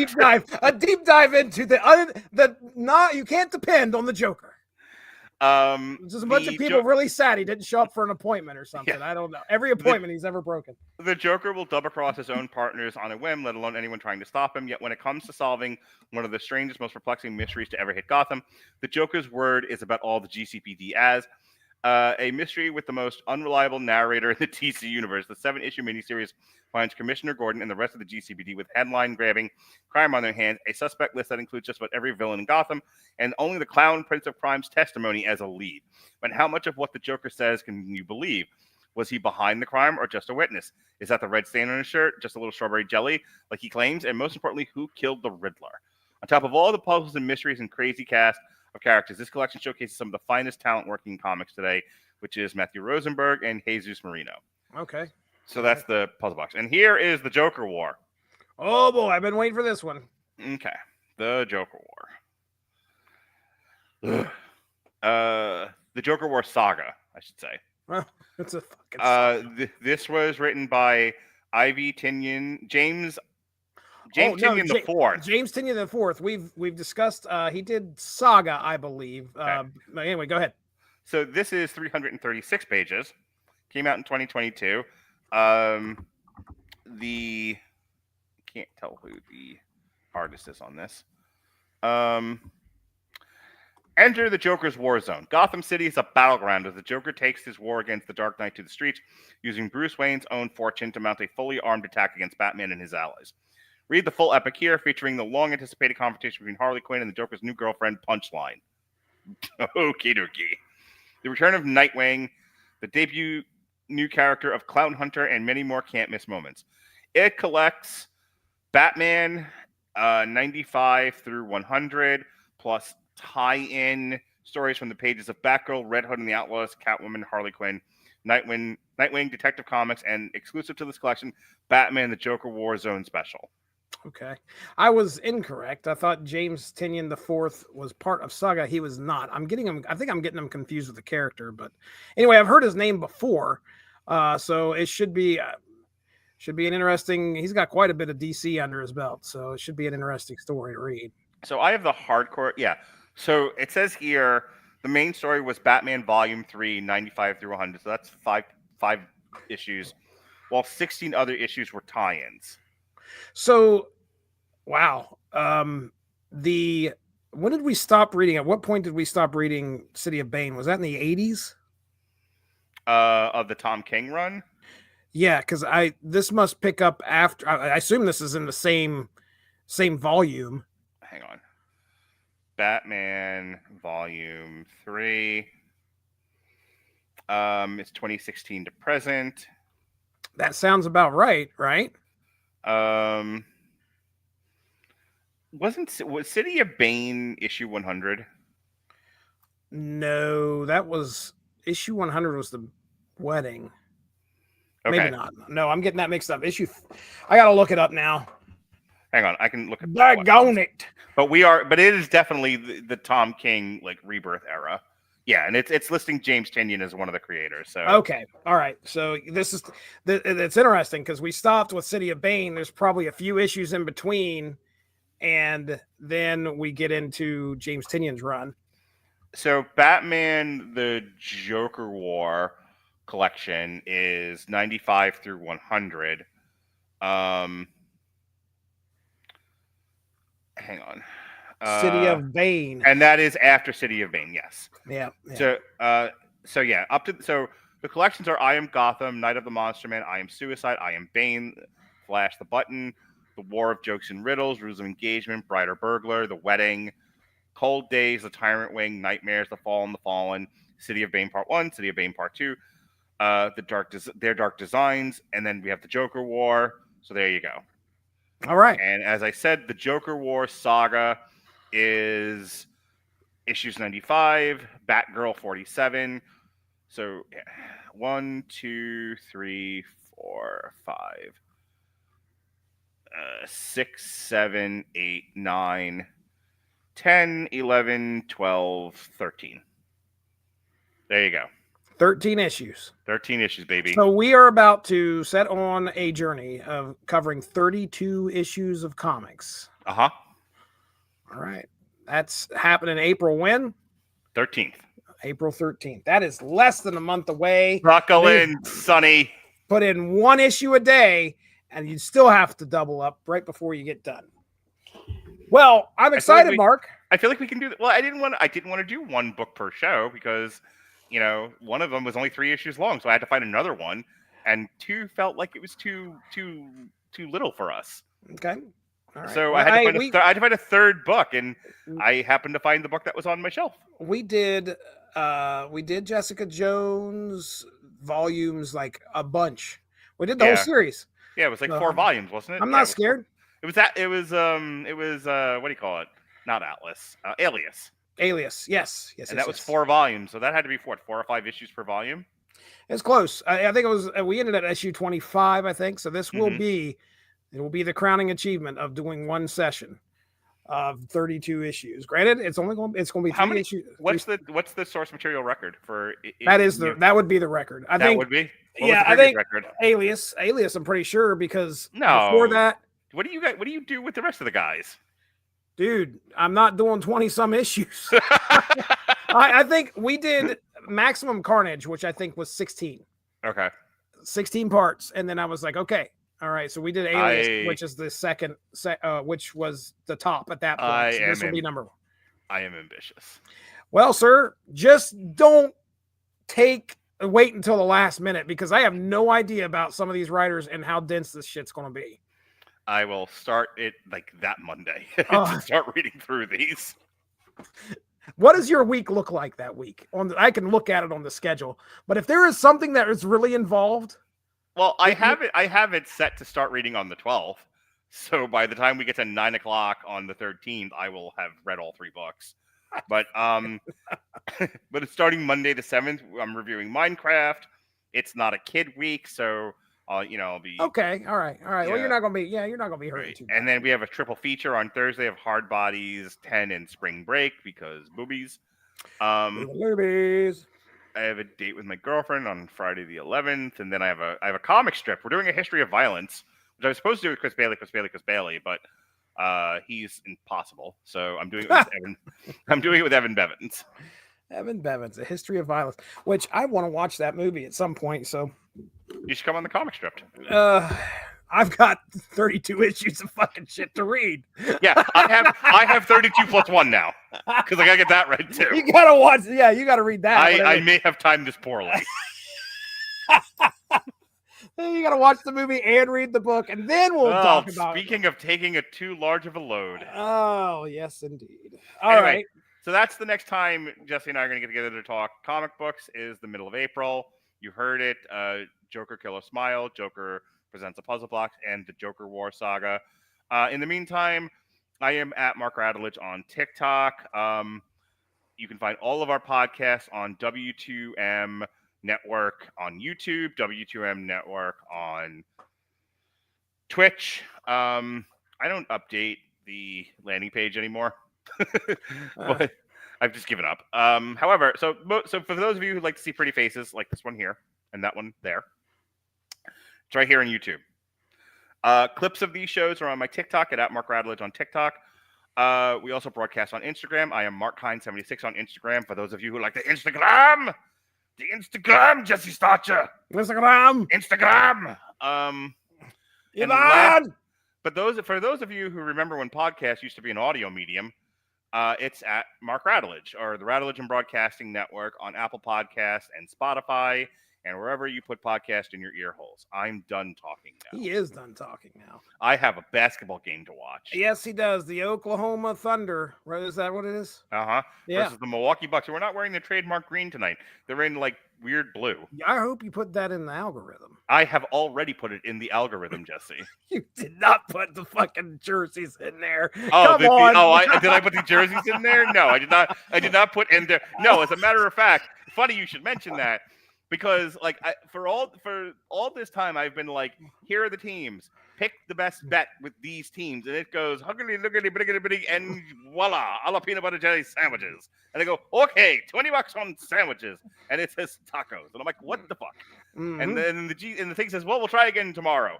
deep dive into you can't depend on the Joker. Just a bunch of people really sad he didn't show up for an appointment or something. Yeah. I don't know. Every appointment he's ever broken. The Joker will double cross his own partners on a whim, let alone anyone trying to stop him. Yet when it comes to solving one of the strangest, most perplexing mysteries to ever hit Gotham, the Joker's word is about all the GCPD as a mystery with the most unreliable narrator in the DC universe. The 7-issue miniseries finds Commissioner Gordon and the rest of the GCPD with headline-grabbing crime on their hands, a suspect list that includes just about every villain in Gotham, and only the Clown Prince of Crime's testimony as a lead. But how much of what the Joker says can you believe? Was he behind the crime or just a witness? Is that the red stain on his shirt, just a little strawberry jelly, like he claims? And most importantly, who killed the Riddler? On top of all the puzzles and mysteries and crazy cast of characters, this collection showcases some of the finest talent working in comics today, which is Matthew Rosenberg and Jesus Marino. Okay. So that's the puzzle box. And here is the Joker War. Oh, boy. I've been waiting for this one. Okay. The Joker War. The Joker War Saga, I should say. Well, it's a fucking saga. This was written by Ivy Tinian, James Tinian the Fourth. James Tinian the Fourth. We've discussed. He did Saga, I believe. Okay. Anyway, go ahead. So this is 336 pages. Came out in 2022. Can't tell who the artist is on this. Enter the Joker's war zone. Gotham City is a battleground as the Joker takes his war against the Dark Knight to the streets, using Bruce Wayne's own fortune to mount a fully armed attack against Batman and his allies. Read the full epic here, featuring the long-anticipated confrontation between Harley Quinn and the Joker's new girlfriend, Punchline. Okie dokie. The return of Nightwing, the debut new character of Clown Hunter, and many more can't-miss moments. It collects Batman 95 through 100, plus tie-in stories from the pages of Batgirl, Red Hood and the Outlaws, Catwoman, Harley Quinn, Nightwing, Detective Comics, and exclusive to this collection, Batman the Joker War Zone Special. Okay. I was incorrect. I thought James Tinian the Fourth was part of Saga. He was not. I think I'm getting him confused with the character. But anyway, I've heard his name before. So it should be an interesting. He's got quite a bit of DC under his belt. So it should be an interesting story to read. So I have the hardcore. Yeah. So it says here the main story was Batman Volume 3, 95 through 100. So that's five issues, while 16 other issues were tie-ins. So, wow. When did we stop reading? At what point did we stop reading City of Bane? Was that in the 80s? Of the Tom King run? Yeah, because this must pick up after. I assume this is in the same volume. Hang on. Batman Volume 3. It's 2016 to present. That sounds about right? was City of Bane issue 100? No, that was issue 100 was the wedding. Okay. Maybe not. No, I'm getting that mixed up. I gotta look it up now. Hang on, I can look at Daggone it. But it is definitely the Tom King like rebirth era. Yeah, and it's listing James Tynion as one of the creators. So Okay, all right. So it's interesting because we stopped with City of Bane. There's probably a few issues in between, and then we get into James Tynion's run. So Batman the Joker War collection is 95 through 100. Hang on. City of Bane. And that is after City of Bane, yes. Yeah. So the collections are I Am Gotham, Night of the Monster Man, I Am Suicide, I Am Bane, Flash the Button, The War of Jokes and Riddles, Rules of Engagement, Brighter Burglar, The Wedding, Cold Days, The Tyrant Wing, Nightmares, The Fallen, City of Bane Part 1, City of Bane Part 2, Their Dark Designs, and then we have the Joker War. So there you go. All right. And as I said, the Joker War saga is issues 95, Batgirl 47. So 1, 2, 3, 4, 5, 6, 7, 8, 9, 10, 11, 12, 13. There you go. 13 issues. 13 issues, baby. So we are about to set on a journey of covering 32 issues of comics. Uh-huh. All right. That's happening April when? 13th. April 13th. That is less than a month away. Buckle in, Sonny. Put in one issue a day, and you still have to double up right before you get done. Well, I'm excited, Mark. I feel like we can do that. Well, I didn't want to do one book per show because, one of them was only 3 issues long, so I had to find another one, and 2 felt like it was too little for us. Okay. All right. So I had to find a third book, and I happened to find the book that was on my shelf. We did Jessica Jones volumes, like a bunch. We did the whole series. Yeah, it was like 4 volumes, wasn't it? I'm not scared. It was what do you call it? Not Atlas. Alias. Alias. Yes. And that was 4 volumes, so that had to be 4 or 5 issues per volume. It's close. I think it was. We ended at issue 25. I think so. This will be. It will be the crowning achievement of doing one session of 32 issues. Granted, it's going to be 3 issues. What's the source material record for? That would be the record. I think. Would be. I think record? Alias. I'm pretty sure because before that. What do you do with the rest of the guys? Dude, I'm not doing 20-some issues. I think we did Maximum Carnage, which I think was 16. Okay. 16 parts. And then I was like, okay, all right. So we did Alias, which is the second, which was the top at that point. So this will be number 1. I am ambitious. Well, sir, just don't wait until the last minute because I have no idea about some of these writers and how dense this shit's going to be. I will start it like that Monday. Start reading through these. What does your week look like that week? I can look at it on the schedule, but if there is something that is really involved, well, I have it set to start reading on the 12th. So by the time we get to 9 o'clock on the 13th, I will have read all 3 books. But but it's starting Monday the 7th. I'm reviewing Minecraft. It's not a kid week, so. I'll be okay. All right. Yeah. Well, you're not gonna be hurting too bad. And then we have a triple feature on Thursday of Hard Bodies 10 and Spring Break because boobies. Boobies. I have a date with my girlfriend on Friday the 11th, and then I have a comic strip. We're doing a history of violence, which I was supposed to do with Chris Bailey, but he's impossible. So I'm doing it with Evan. I'm doing it with Evan Bevins. Evan Bevins, A History of Violence, which I want to watch that movie at some point. So you should come on the comic strip. I've got 32 issues of fucking shit to read. Yeah, I have 32 plus 1 now because I gotta get that read too. You gotta watch. Yeah, you gotta read that. I may have timed this poorly. You gotta watch the movie and read the book, and then we'll talk about. Speaking of taking a too large of a load. Oh yes, indeed. All right. So that's the next time Jesse and I are going to get together to talk comic books is the middle of April. You heard it. Joker Killer Smile, Joker Presents a Puzzle Box, and the Joker War Saga. In the meantime, I am at Mark Radulich on TikTok. You can find all of our podcasts on W2M Network on YouTube, W2M Network on Twitch. I don't update the landing page anymore, but I've just given up. However, so for those of you who like to see pretty faces, like this one here and that one there, it's right here on YouTube. Clips of these shows are on my TikTok at Mark Radulich on TikTok. We also broadcast on Instagram. I am MarkHine76 on Instagram. For those of you who like the Instagram, Jesse Starcher. Instagram. But for those of you who remember when podcasts used to be an audio medium, it's at Mark Radulich or the Radulich and Broadcasting Network on Apple Podcasts and Spotify and wherever you put podcast in your ear holes. I'm done talking now. He is done talking now. I have a basketball game to watch. Yes, he does. The Oklahoma Thunder. Right? Is that what it is? Uh-huh. Yeah. Versus the Milwaukee Bucks. We're not wearing the trademark green tonight. They're wearing like weird blue. I hope you put that in the algorithm. I have already put it in the algorithm, Jesse. You did not put the fucking jerseys in there. Oh, Come on. Did I put the jerseys in there? No, I did not. I did not put in there. No, as a matter of fact, funny you should mention that. Because for all this time I've been like, here are the teams. Pick the best bet with these teams, and it goes huggity loogity biggity and voila, a la peanut butter jelly sandwiches. And I go, okay, $20 on sandwiches, and it says tacos, and I'm like, what the fuck? Mm-hmm. And then the thing says, well, we'll try again tomorrow.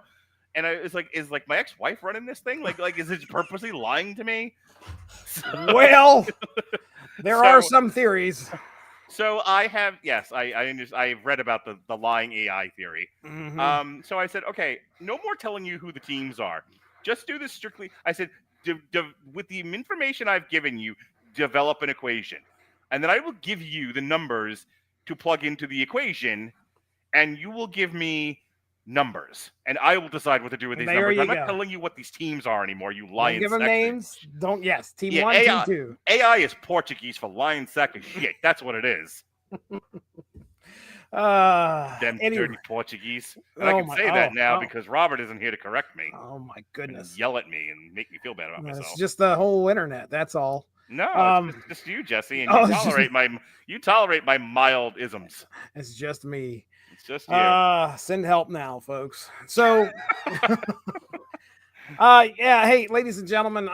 And it's like, is like my ex-wife running this thing? Like is it purposely lying to me? Well, there are some theories. So I have, yes, I've read about the lying AI theory. Mm-hmm. So I said, okay, no more telling you who the teams are. Just do this strictly. I said, with the information I've given you, develop an equation. And then I will give you the numbers to plug into the equation, and you will give me numbers. And I will decide what to do with these numbers. I'm not telling you what these teams are anymore, you lying Don't give them names. Don't, yes. Team 1, AI, Team 2. AI is Portuguese for lying sack of shit. That's what it is. Them dirty Portuguese. And I can say that now because Robert isn't here to correct me. Oh my goodness! And yell at me and make me feel bad about myself. It's just the whole internet. That's all. No, it's just you, Jesse, and you tolerate my mild isms. It's just me. It's just you. Send help now, folks. So. Yeah, hey, ladies and gentlemen,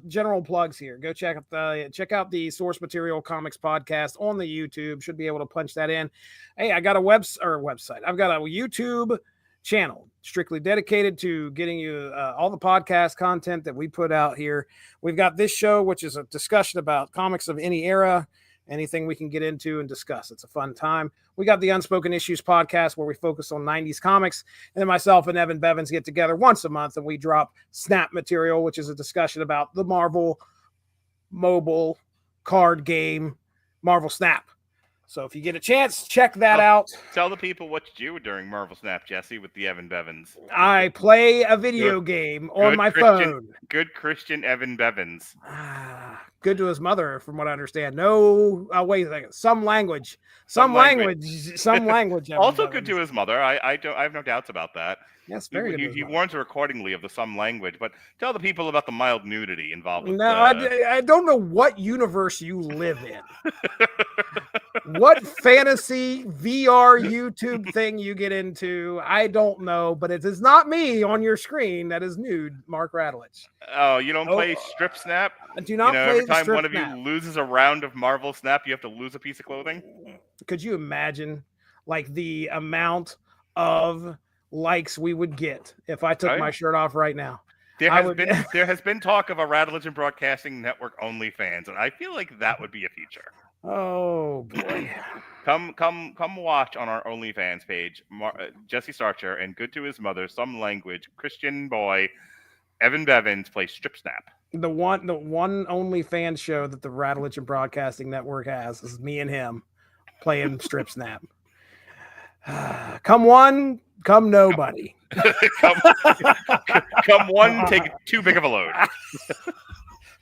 general plugs here. Go check out the Source Material Comics podcast on the YouTube. Should be able to punch that in. Hey, I got a website. I've got a YouTube channel strictly dedicated to getting you all the podcast content that we put out here. We've got this show, which is a discussion about comics of any era, anything we can get into and discuss. It's a fun time. We got the Unspoken Issues podcast where we focus on 90s comics. And then myself and Evan Bevins get together once a month and we drop Snap Material, which is a discussion about the Marvel mobile card game, Marvel Snap. So if you get a chance, check that out. Tell the people what you do during Marvel Snap, Jesse, with the Evan Bevins. I play a video game on my phone. Good Christian Evan Bevins. Good to his mother, from what I understand. No, wait a second. Some language. Also good to his mother. I have no doubts about that. Yes, very good. He warns her accordingly of the some language, but tell the people about the mild nudity involved. No, I don't know what universe you live in. What fantasy VR YouTube thing you get into, I don't know, but it is not me on your screen that is nude, Mark Radulich. Oh, you don't play Strip Snap? I do not play every time Strip one of Snap. you loses a round of Marvel Snap, you have to lose a piece of clothing? Could you imagine, like, the amount of likes we would get if I took my shirt off right now? There has been talk of a Radulich and Broadcasting Network OnlyFans, and I feel like that would be a feature. Oh boy! Come watch on our OnlyFans page. Jesse Starcher and Good to His Mother, some language Christian boy Evan Bevins plays Strip Snap. The one OnlyFans show that the Radulich and Broadcasting Network has is me and him playing Strip Snap. Come one, come nobody. come one, take too big of a load.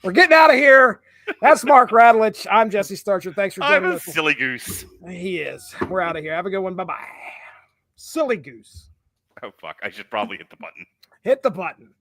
We're getting out of here. That's Mark Radulich. I'm Jesse Starcher. Thanks for joining us. I'm a silly goose. He is. We're out of here. Have a good one. Bye-bye. Silly goose. Oh, fuck. I should probably hit the button. Hit the button.